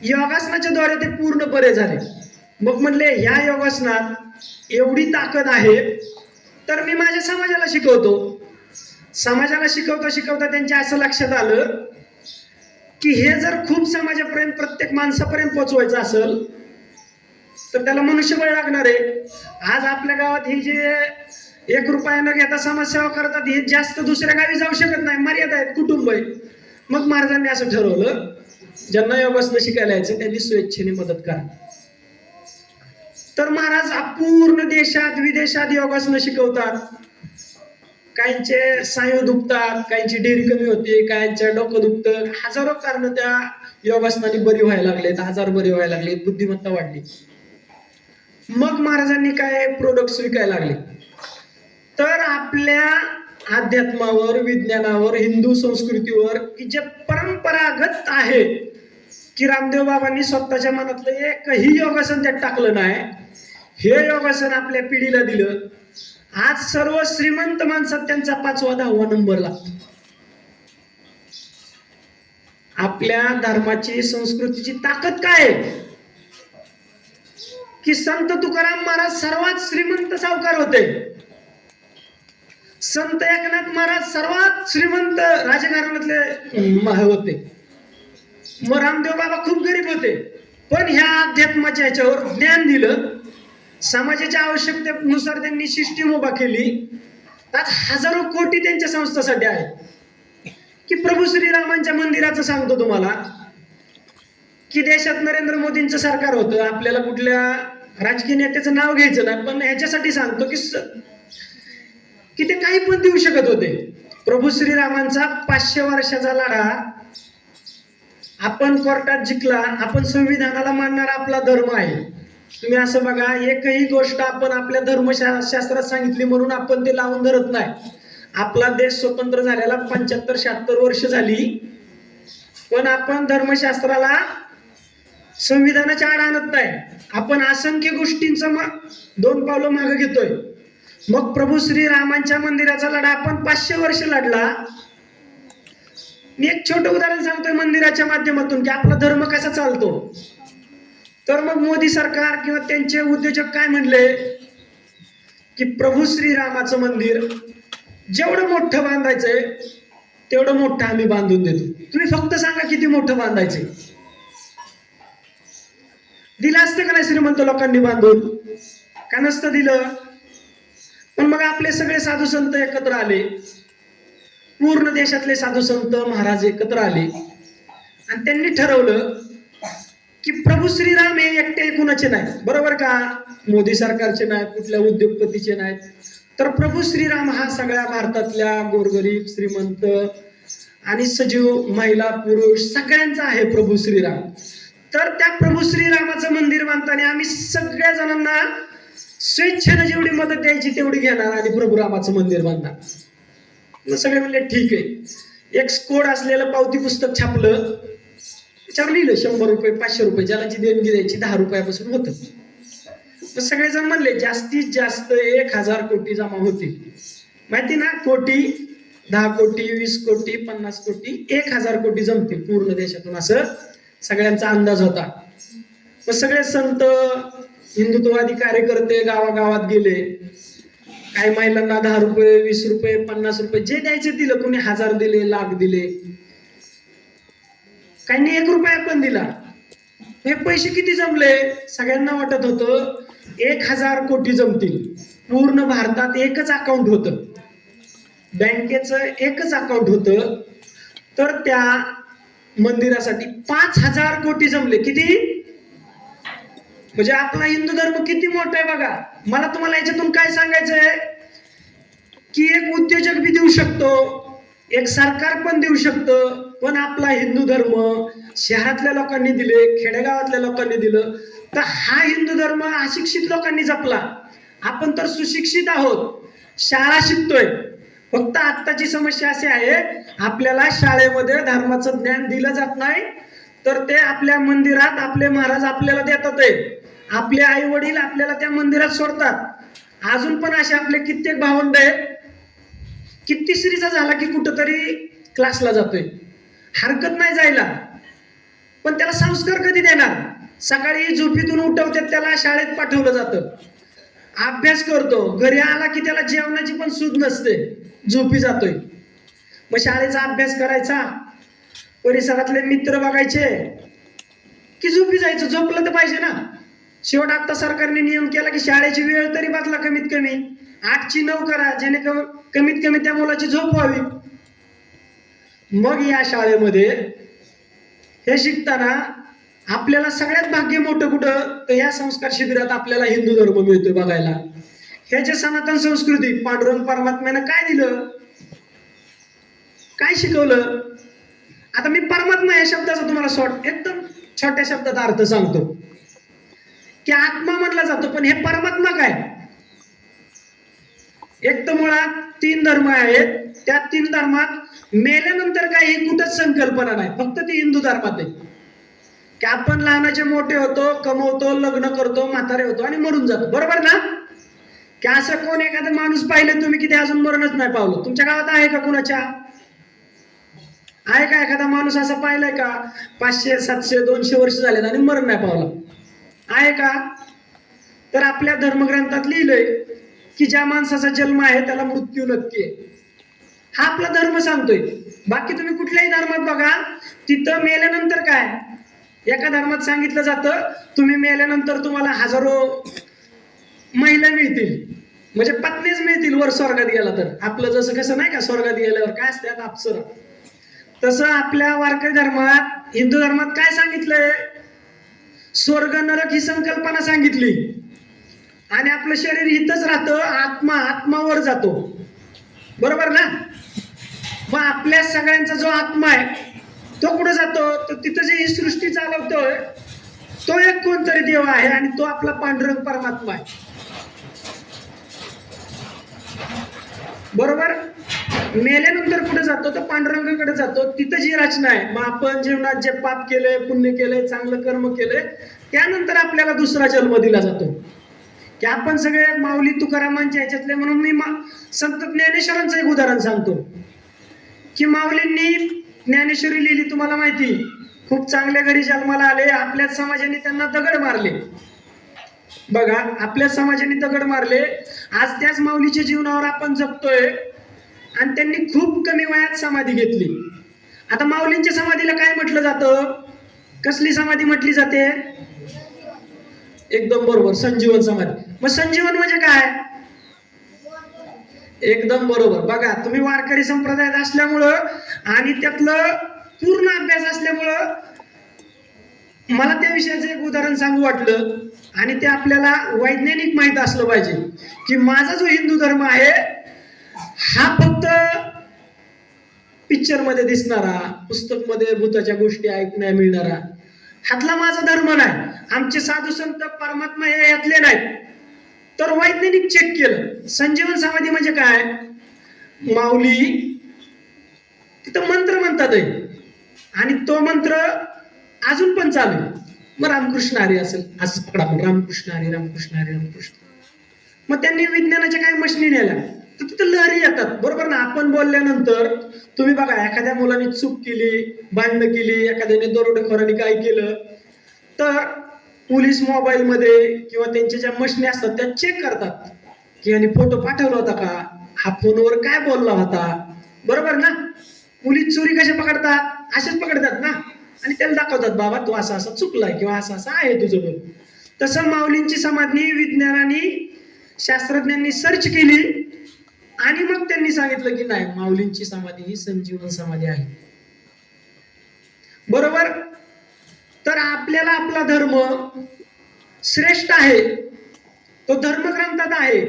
योगासनाच्या द्वारे ते पूर्ण बरे झाले. मग म्हणले, ह्या योगासनात एवढी ताकद आहे तर मी माझ्या समाजाला शिकवतो. समाजाला शिकवता शिकवता त्यांच्या असं लक्षात आलं की हे जर खूप समाजापर्यंत, प्रत्येक माणसापर्यंत पोहोचवायचं असेल तर त्याला मनुष्यबळ लागणार आहे. आज आपल्या गावात ही जे 1 रुपया न घेता समाजसेवा करतात, हे जास्त दुसऱ्या गावी जाऊ शकत नाही, मर्यादा आहेत, कुटुंब आहे. मग महाराजांनी असं ठरवलं, ज्यांना योगासनं शिकायला यायचं त्यांनी स्वेच्छेने मदत करा. तर महाराज पूर्ण देशात विदेशात योगासनं शिकवतात. काहींचे स्नायू दुखतात, काहींची डेरी कमी होते, काहींचं डोकं दुखतं, हजारो कारण त्या योगासनाने बरी व्हायला लागलेत, आजार बरे व्हायला लागलेत, बुद्धिमत्ता वाढली. मग महाराजांनी काय प्रोडक्ट्स विकायला लागले. तर आपल्या अध्यात्मावर, विज्ञानावर, हिंदू संस्कृतीवर, की जे परंपरागत आहे, की रामदेव बाबांनी स्वतःच्या मनातलं एकही योगासन त्यात टाकलं नाही, हे योगासन आपल्या पिढीला दिलं. आज सर्व श्रीमंत माणसात त्यांचा 5वा 10वा नंबर लागतो. आपल्या धर्माची, संस्कृतीची ताकद काय आहे? की संत तुकाराम महाराज सर्वात श्रीमंत सावकार होते, संत एकनाथ महाराज सर्वात श्रीमंत राजकारणातले होते, मग रामदेव बाबा खूप गरीब होते. पण ह्या अध्यात्माच्या ह्याच्यावर ज्ञान दिलं, समाजाच्या आवश्यकतेनुसार त्यांनी सिस्टीम उभा केली. आज हजारो कोटी त्यांच्या संस्थासाठी आहेत. की प्रभू श्रीरामांच्या मंदिराचं सांगतो तुम्हाला, की देशात नरेंद्र मोदींचं सरकार होतं, आपल्याला कुठल्या राजकीय नेत्याचं नाव घ्यायचं नाही, पण ह्याच्यासाठी सांगतो की ते काही पण देऊ शकत होते. प्रभू श्रीरामांचा 500 वर्षाचा लढा आपण कोर्टात जिंकला. आपण संविधानाला मानणारा आपला धर्म आहे. तुम्ही असं बघा, एकही गोष्ट आपण आपल्या धर्मशास्त्रात सांगितली म्हणून आपण ते लावून धरत नाही. आपला देश स्वतंत्र झालेला 75-76 वर्ष झाली, पण आपण धर्मशास्त्राला, संविधानाच्या आड आणत नाही. आपण असंख्य गोष्टींचं 2 पावलं मागे घेतोय. मग प्रभू श्रीरामांच्या मंदिराचा लढा आपण 500 वर्ष लढला. मी एक छोटं उदाहरण सांगतोय मंदिराच्या माध्यमातून, की आपला धर्म कसा चालतो. तर मग मोदी सरकार किंवा त्यांचे उद्योजक काय म्हणले, की प्रभू श्रीरामाचं मंदिर जेवढं मोठं बांधायचंय तेवढं मोठं आम्ही बांधून देतो, तुम्ही फक्त सांगा किती मोठं बांधायचंय. दिलं असतं का नाही श्रीमंत लोकांनी बांधून? का नसतं दिलं? पण मग आपले सगळे साधू संत एकत्र आले, पूर्ण देशातले साधू संत महाराज एकत्र आले आणि त्यांनी ठरवलं की प्रभू श्रीराम हे एकटे कुणाचे नाही, बरोबर का? मोदी सरकारचे नाहीत, कुठल्या उद्योगपतीचे नाहीत, तर प्रभू श्रीराम हा सगळ्या भारतातल्या गोरगरीब, श्रीमंत आणि सजीव, महिला, पुरुष सगळ्यांचा आहे प्रभू श्रीराम. तर त्या प्रभू श्रीरामाचं मंदिर बांधताना आम्ही सगळ्या जणांना स्वेच्छेनं जेवढी मदत द्यायची तेवढी घेणार आणि प्रभू रामाचं मंदिर बांधणार. मग सगळे म्हणले ठीक आहे. एक कोड असलेलं पावती पुस्तक छापलं, त्याच्यावर लिहिलं 100 रुपये, 500 रुपये, ज्याला जी देणगी द्यायची 10 रुपयापासून होतं. तर सगळेजण म्हणले जास्तीत जास्त 1000 कोटी जमा होतील. माहिती ना, कोटी, 10 कोटी, 20 कोटी, 50 कोटी, 1000 कोटी जमतील पूर्ण देशातून, असं सगळ्यांचा अंदाज होता. मग सगळे संत, हिंदुत्ववादी कार्यकर्ते गावागावात गेले. काही महिलांना 10 रुपये, 20 रुपये, 50 रुपये जे द्यायचे दिलं. कोणी 1000 दिले, लाख दिले, काहींनी 1 रुपया पण दिला. हे पैसे किती जमले? सगळ्यांना वाटत होतं 1000 कोटी जमतील. पूर्ण भारतात एकच अकाउंट होतं, बँकेचं एकच अकाउंट होतं. तर त्या मंदिरासाठी 5000 कोटी जमले. किती? म्हणजे आपला हिंदू धर्म किती मोठा आहे बघा. मला तुम्हाला याच्यातून काय सांगायचंय की एक उद्योजक बी देऊ शकतो, एक सरकार पण देऊ शकतं, पण आपला हिंदू धर्म शहरातल्या लोकांनी दिले, खेडेगावातल्या लोकांनी दिलं. तर हा हिंदू धर्म अशिक्षित लोकांनी जपला. आपण तर सुशिक्षित आहोत, शाळा शिकतोय. फक्त आत्ताची समस्या अशी आहे, आपल्याला शाळेमध्ये धर्माचं ज्ञान दिलं जात नाही. तर ते आपल्या मंदिरात आपले महाराज आपल्याला देतात, आपले आई वडील आपल्याला त्या मंदिरात सोडतात. अजून पण असे आपले कित्येक भावंड आहेत की तिसरीचा झाला की कुठंतरी क्लासला जातोय. हरकत नाही जायला, पण त्याला संस्कार कधी देणार? सकाळी झोपेतून उठवतात, त्याला शाळेत पाठवलं जातं, अभ्यास करतो, घरी आला की त्याला जेवणाची पण सूद नसते, झोपी जातोय. मग शाळेचा अभ्यास करायचा, परिसरातले मित्र बघायचे की झोपी जायचं. झोपलं तर पाहिजे ना. शेवट आता सरकारने नियम केला की शाळेची वेळ तरी बदला, कमीत कमी 8 ची 9 करा, जेणेकरून कमीत कमी त्या मुलाची झोप व्हावी. मग या शाळेमध्ये हे शिकताना आपल्याला सगळ्यात भाग्य मोठं कुठं? तर या संस्कार शिबिरात आपल्याला हिंदू धर्म मिळतोय बघायला. हे जे सनातन संस्कृती, पांडुरंग परमात्म्यानं काय दिलं, काय शिकवलं? आता मी परमात्मा या शब्दाचा तुम्हाला एकदम छोट्या शब्दात अर्थ सांगतो की आत्मा म्हणला जातो, पण हे परमात्मा काय? एक तर मुळात 3 धर्म आहेत, त्या 3 धर्मात मेल्यानंतर काही कुठंच संकल्पना नाही, फक्त ती हिंदू धर्मात आहे की आपण लहानाचे मोठे होतो, कमवतो, लग्न करतो, म्हातारे होतो आणि मरून जातो, बरोबर ना? की असं कोण एखादा माणूस पाहिलं तुम्ही की ते अजून मरणच नाही पावलं? तुमच्या गावात आहे का कुणाच्या? आहे का एखादा माणूस असा पाहिलाय का 500, 700, 200 वर्ष झालेत आणि मरण नाही पावलं? आहे का? तर आपल्या धर्मग्रंथात लिहिलंय की ज्या माणसाचा जन्म आहे त्याला मृत्यू नक्की आहे. हा आपला धर्म सांगतोय. बाकी तुम्ही कुठल्याही धर्मात बघा, तिथं मेल्यानंतर काय? एका धर्मात सांगितलं जातं तुम्ही मेल्यानंतर तुम्हाला हजारो महिला मिळतील, म्हणजे पत्नीच मिळतील वर स्वर्गात गेला तर. आपलं जसं कसं नाही का, स्वर्गात गेल्यावर काय असतात अप्सरा, तसं आपल्या वारकरी धर्मात, हिंदू धर्मात काय सांगितलंय? स्वर्ग नरक ही संकल्पना सांगितली. आणि आपलं शरीर इथंच राहतं, आत्मावर जातो, बरोबर ना? मग आपल्या सगळ्यांचा जो आत्मा आहे तो कुठे जातो? तर तिथं जे ही सृष्टी चालवतोय तो एक कोणतरी देव आहे आणि तो आपला पांडुरंग परमात्मा आहे, बरोबर? मेल्यानंतर कुठे जातो? तर पांडुरंगाकडे जातो. तिथं जी रचना आहे. मग आपण जीवनात जे पाप केलंय, पुण्य केलंय, चांगलं कर्म केलंय, त्यानंतर आपल्याला दुसरा जन्म दिला जातो. की आपण सगळे माऊली तुकारामांच्या ह्याच्यातले, म्हणून मी संत ज्ञानेश्वरांचं एक उदाहरण सांगतो की माऊलींनी ज्ञानेश्वरी लिहिली, तुम्हाला माहिती, खूप चांगल्या घरी जन्माला आले, आपल्याच समाजाने त्यांना दगड मारले. बघा, आपल्या समाजाने दगड मारले, आज त्याच माऊलीच्या जीवनावर आपण जगतोय आणि त्यांनी खूप कमी वयात समाधी घेतली. आता माऊलींच्या समाधीला काय म्हटलं जातं? कसली समाधी म्हटली जाते? एकदम बरोबर, संजीवन समाधी. मग संजीवन म्हणजे काय? एकदम बरोबर. बघा, तुम्ही वारकरी संप्रदायात असल्यामुळं आणि त्यातलं पूर्ण अभ्यास असल्यामुळं मला त्या विषयाचं एक उदाहरण सांगू वाटलं, आणि ते आपल्याला वैज्ञानिक माहित असलं पाहिजे की माझा जो हिंदू धर्म आहे हा फक्त पिक्चर मध्ये दिसणारा, पुस्तक मध्ये भूताच्या गोष्टी ऐकण्याला मिळणारा ह्यातला माझा धर्म नाही. आमचे साधू संत परमात्मा हे यातले नाहीत. तर वैज्ञानिक चेक केलं, संजीवन समाधी म्हणजे काय, माऊली तिथं मंत्र म्हणतात आणि तो मंत्र अजून पण चालू आहे. मग रामकृष्ण हरी असेल असं पकडा, रामकृष्ण हरी रामकृष्ण हरी रामकृष्ण. मग त्यांनी विज्ञानाच्या काही मशिनी नेल्या तर तिथे लहरी येतात, बरोबर ना. आपण बोलल्यानंतर तुम्ही बघा, एखाद्या मुलाने चूक केली, भांडणं केली, एखाद्याने दरोडेखोरांनी काय केलं, तर पोलीस मोबाईल मध्ये किंवा त्यांच्या ज्या मशिनी असतात त्या चेक करतात की यांनी फोटो पाठवला होता का, हा फोनवर काय बोलला होता, बरोबर ना. पोलीस चोरी कशा पकडतात, असेच पकडतात ना, आणि त्याला दाखवतात बाबा तू असा असा चुकलाय किंवा असं असं आहे तुझं बघ. तसं माऊलींची समाधी विज्ञानाने, शास्त्रज्ञांनी सर्च केली आणि मग त्यांनी सांगितलं की नाही, माऊलींची समाधी ही संजीवन समाधी आहे, बरोबर. तर आपल्याला आपला धर्म श्रेष्ठ आहे, तो धर्मग्रंथात आहे,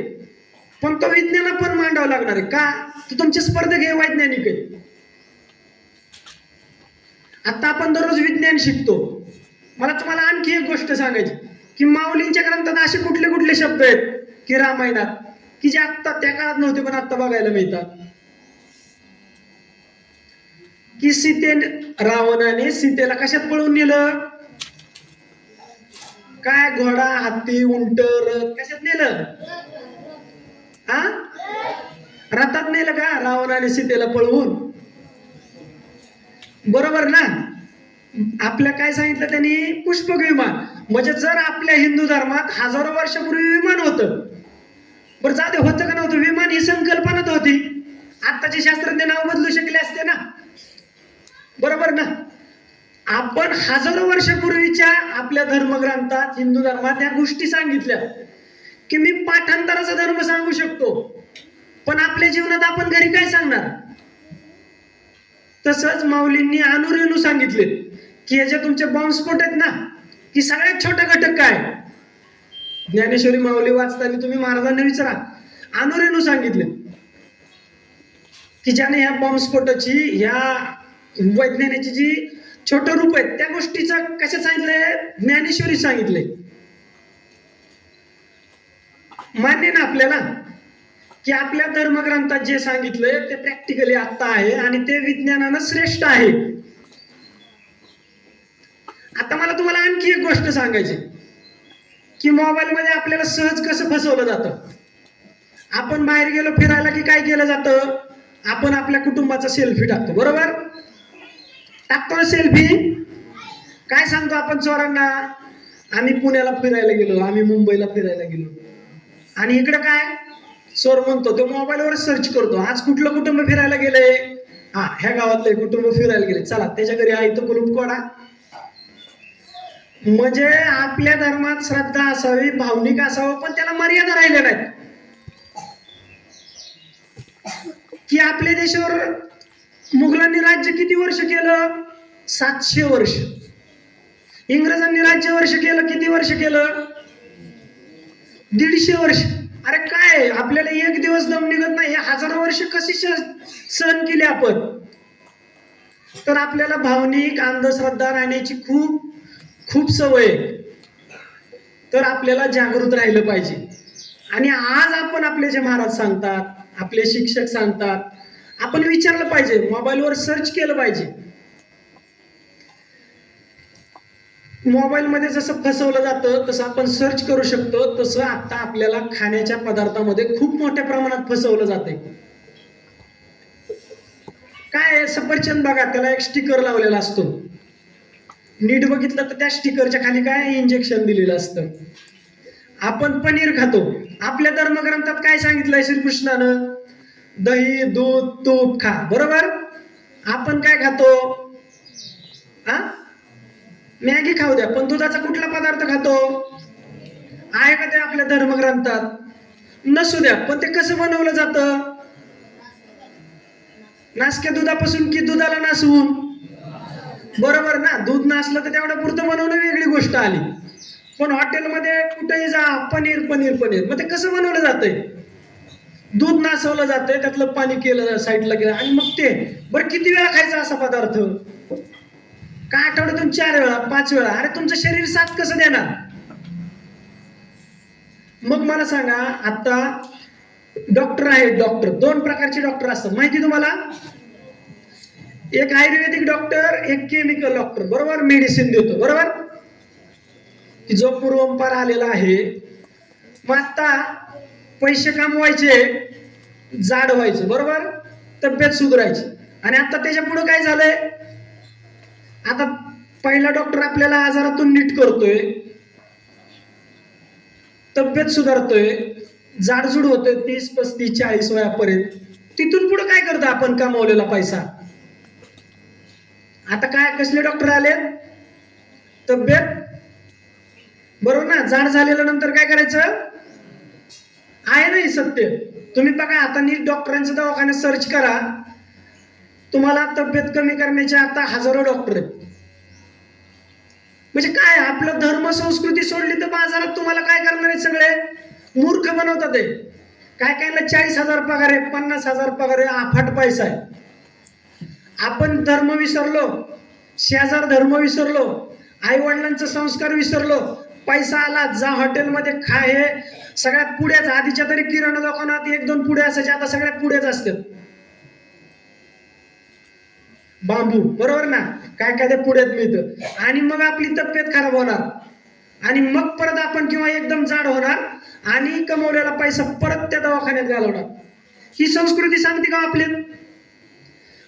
पण तो विज्ञान पण मांडावा लागणार आहे का, तो तुमचे स्पर्धक हे वैज्ञानिक आहे. आता आपण दररोज विज्ञान शिकतो. मला तुम्हाला आणखी एक गोष्ट सांगायची की माऊलींच्या ग्रंथात असे कुठले कुठले शब्द आहेत की रामायणात की जे आत्ता त्या काळात नव्हते पण आता बघायला मिळतात. की रावणाने सीतेला कशात पळवून नेलं, काय घोडा, हत्ती, उंट, रथ कशात नेलं, हा रथात नेलं का रावणाने सीतेला पळवून, बरोबर ना. आपल्या काय सांगितलं त्यांनी, पुष्पक विमान. म्हणजे जर आपल्या हिंदू धर्मात हजारो वर्षापूर्वी विमान होतं, बरं जाऊ दे होतं का नव्हतं, विमान ही संकल्पनाच होती, आत्ताचे शास्त्रज्ञ नाव बदलू शकले असते ना, बरोबर ना. आपण हजारो वर्षापूर्वीच्या आपल्या धर्मग्रंथात, हिंदू धर्मात या गोष्टी सांगितल्या की मी पाठांतराचा धर्म सांगू शकतो, पण आपल्या जीवनात आपण घरी काय सांगणार. तसंच माऊलींनी अणुरेणू सांगितले की हे जे तुमचे बॉम्बस्फोट आहेत ना, की सगळ्यात छोटा घटक काय. ज्ञानेश्वरी माऊली वाचताना तुम्ही महाराजांना विचारा, अणुरेणू सांगितले की ज्याने ह्या बॉम्बस्फोटाची, ह्या वैज्ञानिकची जी छोट रूप आहेत त्या गोष्टीचं कशा सांगितलंय, ज्ञानेश्वरी सांगितलंय. मान्य ना आपल्याला की आपल्या धर्मग्रंथात जे सांगितलंय ते प्रॅक्टिकली आत्ता आहे आणि ते विज्ञानानं श्रेष्ठ आहे. आता मला तुम्हाला आणखी एक गोष्ट सांगायची की मोबाईल मध्ये आपल्याला सहज कसं फसवलं जातं. आपण बाहेर गेलो फिरायला की काय केलं जातं, आपण आपल्या कुटुंबाचा सेल्फी टाकतो, बरोबर, टाकतो ना सेल्फी. काय सांगतो आपण चोरांना, आम्ही पुण्याला फिरायला गेलो, आम्ही मुंबईला फिरायला गेलो, आणि इकडे काय चोर म्हणतो तो मोबाईलवर सर्च करतो, आज कुठलं कुटुंब फिरायला गेलंय, हा ह्या गावातलं कुटुंब फिरायला गेले, चला त्याच्या घरी आहे तो कुलूप कोडा. म्हणजे आपल्या धर्मात श्रद्धा असावी, भावनिक असावं, पण त्याला मर्यादा राहिल्या नाहीत. की आपल्या देशावर मुघलांनी राज्य किती वर्ष केलं, 700 वर्ष. इंग्रजांनी राज्य वर्ष केलं, किती वर्ष केलं, 150 वर्ष. अरे काय आपल्याला एक दिवस दम निघत नाही, हजारो वर्ष कशी सहन केली आपण. तर आपल्याला भावनिक अंधश्रद्धा राहण्याची खूप खूप सवय, तर आपल्याला जागृत राहिलं पाहिजे. आणि आज आपण, आपले जे महाराज सांगतात, आपले शिक्षक सांगतात, आपण विचारलं पाहिजे, मोबाईलवर सर्च केलं पाहिजे. मोबाईल मध्ये जसं फसवलं जातं तसं आपण सर्च करू शकतो, तसं आता आपल्याला खाण्याच्या पदार्थामध्ये खूप मोठ्या प्रमाणात फसवलं जाते. काय सफरचंद बघा, त्याला एक स्टिकर लावलेला असतो, नीट बघितलं तर त्या स्टिकरच्या खाली काय इंजेक्शन दिलेलं असतं. आपण पनीर खातो, आपल्या धर्मग्रंथात काय सांगितलंय श्रीकृष्णानं, दही दूध तूप खा, बरोबर. आपण काय खातो, हा मॅगी खाऊ द्या, पण दुधाचा कुठला पदार्थ खातो, आहे का ते आपल्या धर्मग्रंथात, नसू द्या, पण ते कसं बनवलं जातं, नासक्या दुधापासून की दुधाला नासवून, बरोबर ना, दूध नसलं तर तेवढ्या पुरतं बनवणं वेगळी गोष्ट आली. पण हॉटेलमध्ये कुठेही जा, पनीर पनीर पनीर, मग ते कसं बनवलं जातंय? दूध नासवलं जातंय, त्यातलं पाणी केलं साईडला केलं, आणि मग ते बरं किती वेळा खायचा असा पदार्थ? का आठवड्यातून 4 वेळा 5 वेळा? अरे तुमचं शरीर साथ कसं देणार? मग मला सांगा, आता डॉक्टर आहेत, डॉक्टर 2 प्रकारचे डॉक्टर असतात माहिती तुम्हाला? एक आयुर्वेदिक डॉक्टर, एक केमिकल डॉक्टर, बरोबर, मेडिसिन देतो, बरोबर, की जो पूर्वंपार आलेला आहे. मग आता पैसे कमवायचे, जाड व्हायचं, बरोबर, तब्येत सुधारायची, आणि आता त्याच्या पुढे काय झालंय? आता पहिला डॉक्टर आपल्याला आजारातून नीट करतोय, तब्येत सुधारतोय, जाडजूड होतोय 30 35 40 वयापर्यंत. तिथून पुढे काय करतो आपण कमावलेला पैसा? आता काय कसले डॉक्टर आले? तब्येत, बरोबर ना, जाड झालेल्या नंतर काय करायचं? आहे नाही सत्य? तुम्ही बघा आता नीट डॉक्टरांचं दवाखान्यात सर्च करा, तुम्हाला तब्येत कमी करण्याचे आता हजारो डॉक्टर आहेत. म्हणजे काय, आपलं धर्म संस्कृती सोडली तर बाजारात तुम्हाला काय करणार आहे? सगळे मूर्ख बनवतात. काय कायला 40,000 पगार आहे, 50,000 पगार आहे, अफाट पैसा आहे. आपण धर्म विसरलो, शेजार धर्म विसरलो, आई वडिलांचा संस्कार विसरलो. पैसा आला, जा हॉटेलमध्ये खा, हे सगळ्यात पुढेच. आधीच्या तरी किराणा दुकानात 1 2 पुढे असायचे, आता सगळ्यात पुढेच असतात. बांबू, बरोबर ना, काय काय ते पुढेच मिळतं, आणि मग आपली तब्येत खराब होणार, आणि मग परत आपण किंवा एकदम जाड होणार, आणि कमवलेला पैसा परत त्या दवाखान्यात घालवणार. ही संस्कृती सांगते का आपली?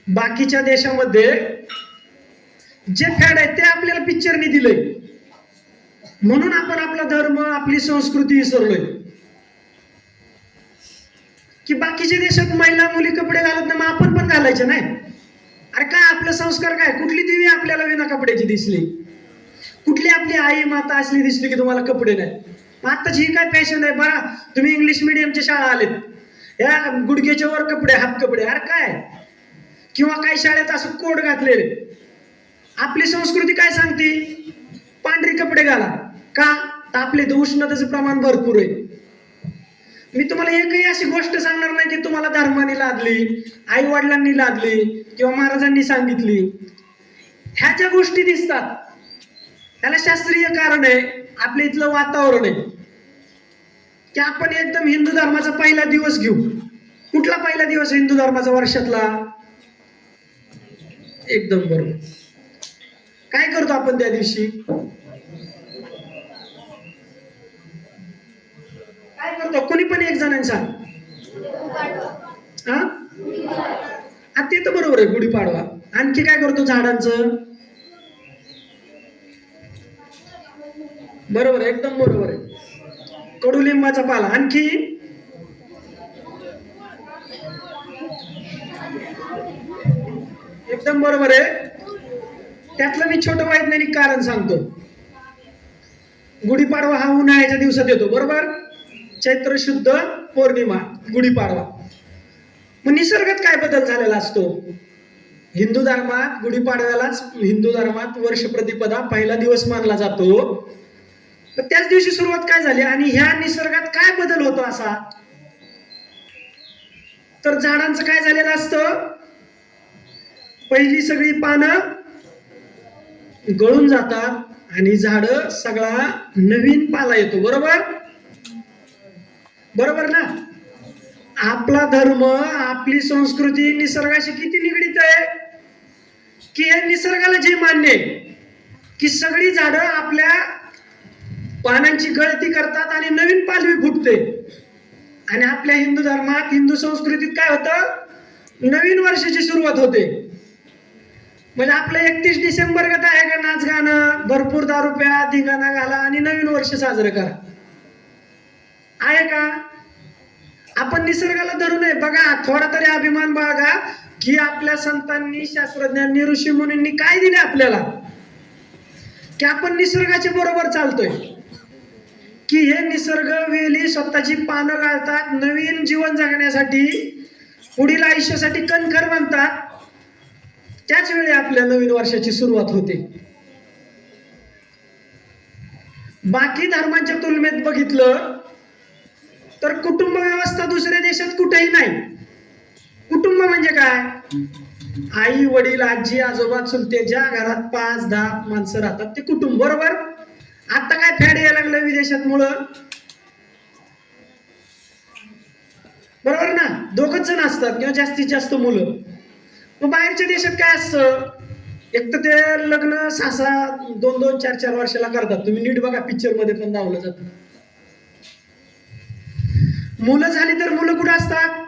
बाकीच्या देशामध्ये जे फॅड आहे ते आपल्याला पिक्चरनी दिलंय, म्हणून आपण आपला धर्म, आपली संस्कृती विसरलोय. की बाकीच्या देशात महिला मुली कपडे घालत नाही, मग आपण पण घालायचे नाही? अरे काय आपलं संस्कार काय? कुठली देवी आपल्याला विना कपड्याची दिसली? कुठली आपली आई माता असली दिसली की तुम्हाला कपडे नाही? आताची ही काय फॅशन आहे? बघा, तुम्ही इंग्लिश मिडियमच्या शाळा आलेत, या गुडघ्याच्या वर कपडे, हात कपडे, अरे काय? किंवा काही शाळेत असं कोट घातलेले. आपली संस्कृती काय सांगते? पांढरे कपडे घाला. का? तर आपले उष्णतेचं प्रमाण भरपूर आहे. मी तुम्हाला एकही अशी गोष्ट सांगणार नाही की तुम्हाला धर्माने लादली, आई वडिलांनी लादली, किंवा महाराजांनी सांगितली. ह्या ज्या गोष्टी दिसतात त्याला शास्त्रीय कारण आहे, आपल्या इथलं वातावरण आहे. की आपण एकदम हिंदू धर्माचा पहिला दिवस घेऊ. कुठला पहिला दिवस हिंदू धर्माचा वर्षातला? एकदम बरोबर. काय करतो आपण त्या दिवशी? काय करतो? कोणी पण एक जणांनी सांग. हा, ते तर बरोबर आहे, गुढीपाडवा. आणखी काय करतो? झाडांचं, बरोबर आहे, एकदम बरोबर आहे, कडुलिंबाचा पाला. आणखी एकदम बरोबर आहे. त्यातलं मी छोटं वैज्ञानिक कारण सांगतो. गुढीपाडवा हा उन्हाळ्याच्या दिवसात येतो, बरोबर, चैत्र शुद्ध पौर्णिमा, गुढीपाडवा. मग निसर्गात काय बदल झालेला असतो? हिंदू धर्मात गुढीपाडव्यालाच, हिंदू धर्मात वर्ष प्रतिपदा पहिला दिवस मानला जातो. तर त्याच दिवशी सुरुवात काय झाली, आणि ह्या निसर्गात काय बदल होतो असा? तर झाडांचं काय झालेलं असतं? पहिली सगळी पानं गळून जातात आणि झाड सगळा नवीन पाला येतो, बरोबर, बरोबर ना. आपला धर्म, आपली संस्कृती निसर्गाशी किती निगडीत आहे? की हे निसर्गाला जे मान्य आहे की सगळी झाडं आपल्या पानांची गळती करतात आणि नवीन पालवी फुटते. आणि आपल्या हिंदू धर्मात, हिंदू संस्कृतीत काय होतं? नवीन वर्षाची सुरुवात होते. म्हणजे आपलं 31 डिसेंबर गत आहे का? नाच गाणं, भरपूर दारू प्या, धिंगाणा घाला आणि नवीन वर्ष साजरं करा, आहे का? आपण निसर्गाला धरू नये. बघा, थोडा तरी अभिमान बाळगा की आपल्या संतांनी, शास्त्रज्ञांनी, ऋषी मुनींनी काय दिले आपल्याला, की आपण निसर्गाच्या बरोबर चालतोय. की हे निसर्ग, वेली स्वतःची पानं गाळतात, नवीन जीवन जगण्यासाठी, पुढील आयुष्यासाठी कणखर बनतात. त्याच वेळी आपल्या नवीन वर्षाची सुरुवात होते. बाकी धर्मांच्या तुलनेत बघितलं तर कुटुंब व्यवस्था दुसऱ्या देशात कुठेही नाही. कुटुंब म्हणजे काय? आई वडील आजी आजोबा चुलते, ज्या घरात 5-10 माणसं राहतात ते कुटुंब. बरोबर. आता काय फॅड यायला लागलं विदेशात मुलं, बरोबर ना, दोघच जण असतात किंवा जास्तीत जास्त मुलं. मग बाहेरच्या देशात काय असतं, एक तर ते लग्न 6-6, 2-2, 4-4 वर्षाला करतात. तुम्ही नीट बघा, पिक्चर मध्ये पण दाखवलं जातं. मुलं झाली तर मुलं कुठे असतात?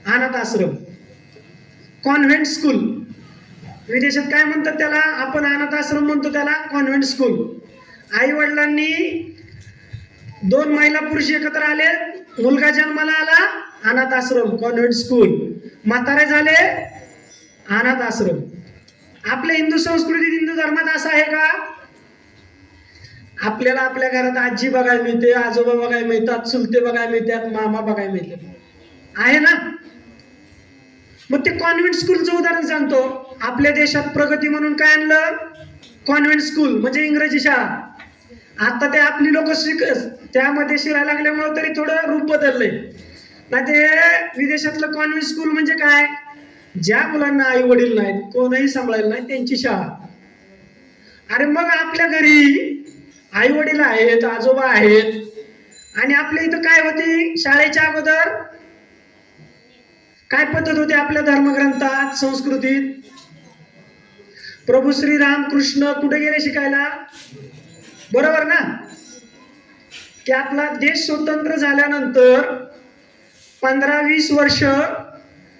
अनाथ आश्रम, कॉन्व्हेंट स्कूल. विदेशात काय म्हणतात त्याला? आपण अनाथ आश्रम म्हणतो त्याला, कॉन्व्हेंट स्कूल. आई वडिलांनी 2 महिला पुरुष एकत्र आले, मुलगा जन्माला आला, अनाथ आश्रम, कॉन्व्हेंट स्कूल. म्हातारे झाले, अनाथ आश्रम. आपल्या हिंदू संस्कृतीत, हिंदू धर्मात असं आहे का? आपल्याला आपल्या घरात आजी बघायला मिळते, आजोबा बघायला मिळतात, चुलते बघायला मिळतात, मामा बघायला मिळतात, आहे ना. मग ते कॉन्व्हेंट स्कूलचं उदाहरण सांगतो. आपल्या देशात प्रगती म्हणून काय आणलं? कॉन्व्हेंट स्कूल, म्हणजे इंग्रजी शाळा. आता ते आपली लोक त्यामध्ये शिरायला लागल्यामुळे तरी थोडं रूप बदललंय. नाही ते विदेशातलं कॉन्व्हेंट स्कूल म्हणजे काय? ज्या मुलांना आई वडील नाहीत, कोणही सांभाळायला नाही, त्यांची शाळा. अरे मग आपल्या घरी आई वडील आहेत, आजोबा आहेत, आणि आपल्या इथं काय होती शाळेच्या अगोदर? काय पद्धत होती आपल्या धर्मग्रंथात, संस्कृतीत? प्रभू श्रीराम कृष्ण कुठे गेले शिकायला? बरोबर ना, की आपला देश स्वतंत्र झाल्यानंतर 15-20 वर्ष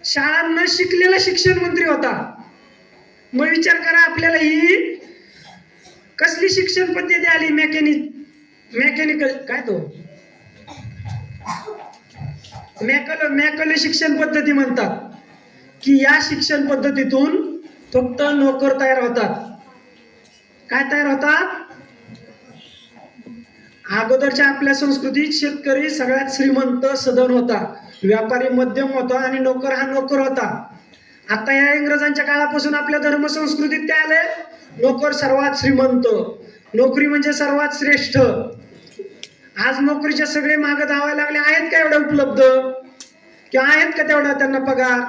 शाळा न शिकलेला शिक्षण मंत्री होता. मग विचार करा, आपल्याला ही कसली शिक्षण पद्धती आली? मेकॅनिकल काय तो मॅकले शिक्षण पद्धती म्हणतात, की या शिक्षण पद्धतीतून फक्त नोकर तयार होतात. काय तयार होतात? अगोदरच्या आपल्या संस्कृतीत शेतकरी सगळ्यात श्रीमंत सदन होता, व्यापारी मध्यम होता, आणि नोकर हा नोकर होता. आता या इंग्रजांच्या काळापासून आपल्या धर्म संस्कृतीत काय आले? नोकर सर्वात श्रीमंत, नोकरी म्हणजे सर्वात श्रेष्ठ. आज नोकरीच्या सगळे मागे धावायला लागले. आहेत का एवढ्या उपलब्ध? किंवा आहेत का तेवढा त्यांना पगार?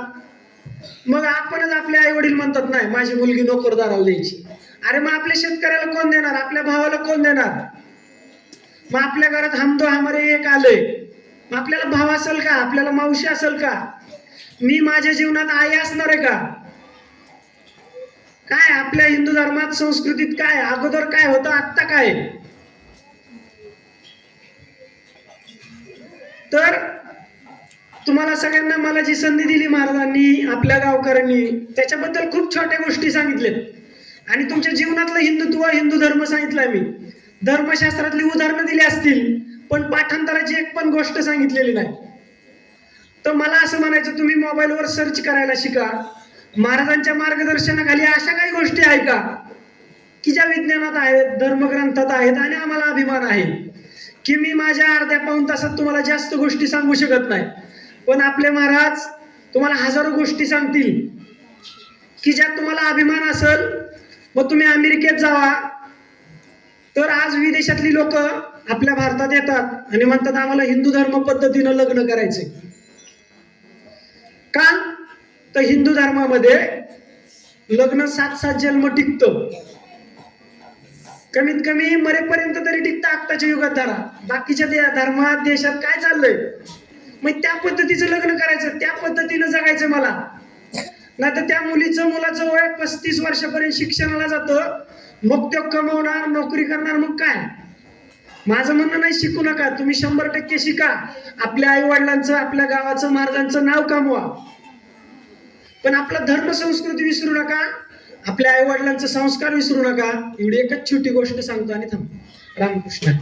मग आपणच आपले आई वडील म्हणतात नाही माझी मुलगी नोकरदाराला द्यायची. अरे मग आपल्या शेतकऱ्याला कोण देणार? आपल्या भावाला कोण देणार? मग आपल्या घरात हम दो हमारे एक आलंय, मग आपल्याला भाव असेल का? आपल्याला मावशी असेल का? मी माझ्या जीवनात आई असणार आहे का? काय आपल्या हिंदू धर्मात संस्कृतीत काय अगोदर काय होतं, आत्ता काय? तर तुम्हाला सगळ्यांना मला जी संधी दिली महाराजांनी, आपल्या गावकऱ्यांनी, त्याच्याबद्दल खूप छोट्या गोष्टी सांगितल्यात, आणि तुमच्या जीवनातलं हिंदुत्व, हिंदू धर्म सांगितलाय मी. धर्मशास्त्रातली उदाहरणं दिली असतील, पण पाठांतराची एक पण गोष्ट सांगितलेली नाही. तर मला असं म्हणायचं, तुम्ही मोबाईलवर सर्च करायला शिका. महाराजांच्या मार्गदर्शनाखाली अशा काही गोष्टी आहे का की ज्या विज्ञानात आहेत, धर्मग्रंथात आहेत, आणि आम्हाला अभिमान आहे की मी माझ्या अर्ध्या पाऊण तासात तुम्हाला जास्त गोष्टी सांगू शकत नाही, पण आपले महाराज तुम्हाला हजारो गोष्टी सांगतील की ज्यात तुम्हाला अभिमान असेल. मग तुम्ही अमेरिकेत जावा, तर आज विदेशातली लोक आपल्या भारतात येतात आणि म्हणतात आम्हाला हिंदू धर्म पद्धतीनं लग्न करायचे. का? तर हिंदू धर्मामध्ये लग्न 7-7 जन्म टिकतं, कमीत कमी मरेपर्यंत तरी टिकतं आत्ताच्या युगात. धरा बाकीच्या धर्मात देशात काय चाललंय, मग त्या पद्धतीचं लग्न करायचं, त्या पद्धतीनं जगायचं. मला नाही तर त्या मुलाचं वय 35 वर्षापर्यंत शिक्षणाला जातं, मग तो कमवणार, नोकरी करणार, मग काय? माझं म्हणणं नाही शिकू नका, तुम्ही 100% शिका, आपल्या आई वडिलांचं, आपल्या गावाचं, महाराजांचं नाव कमवा, पण आपला धर्म संस्कृती विसरू नका, आपल्या आई वडिलांचे संस्कार विसरू नका. एवढी एकच छोटी गोष्ट सांगतो आणि थांबतो. रामकृष्ण.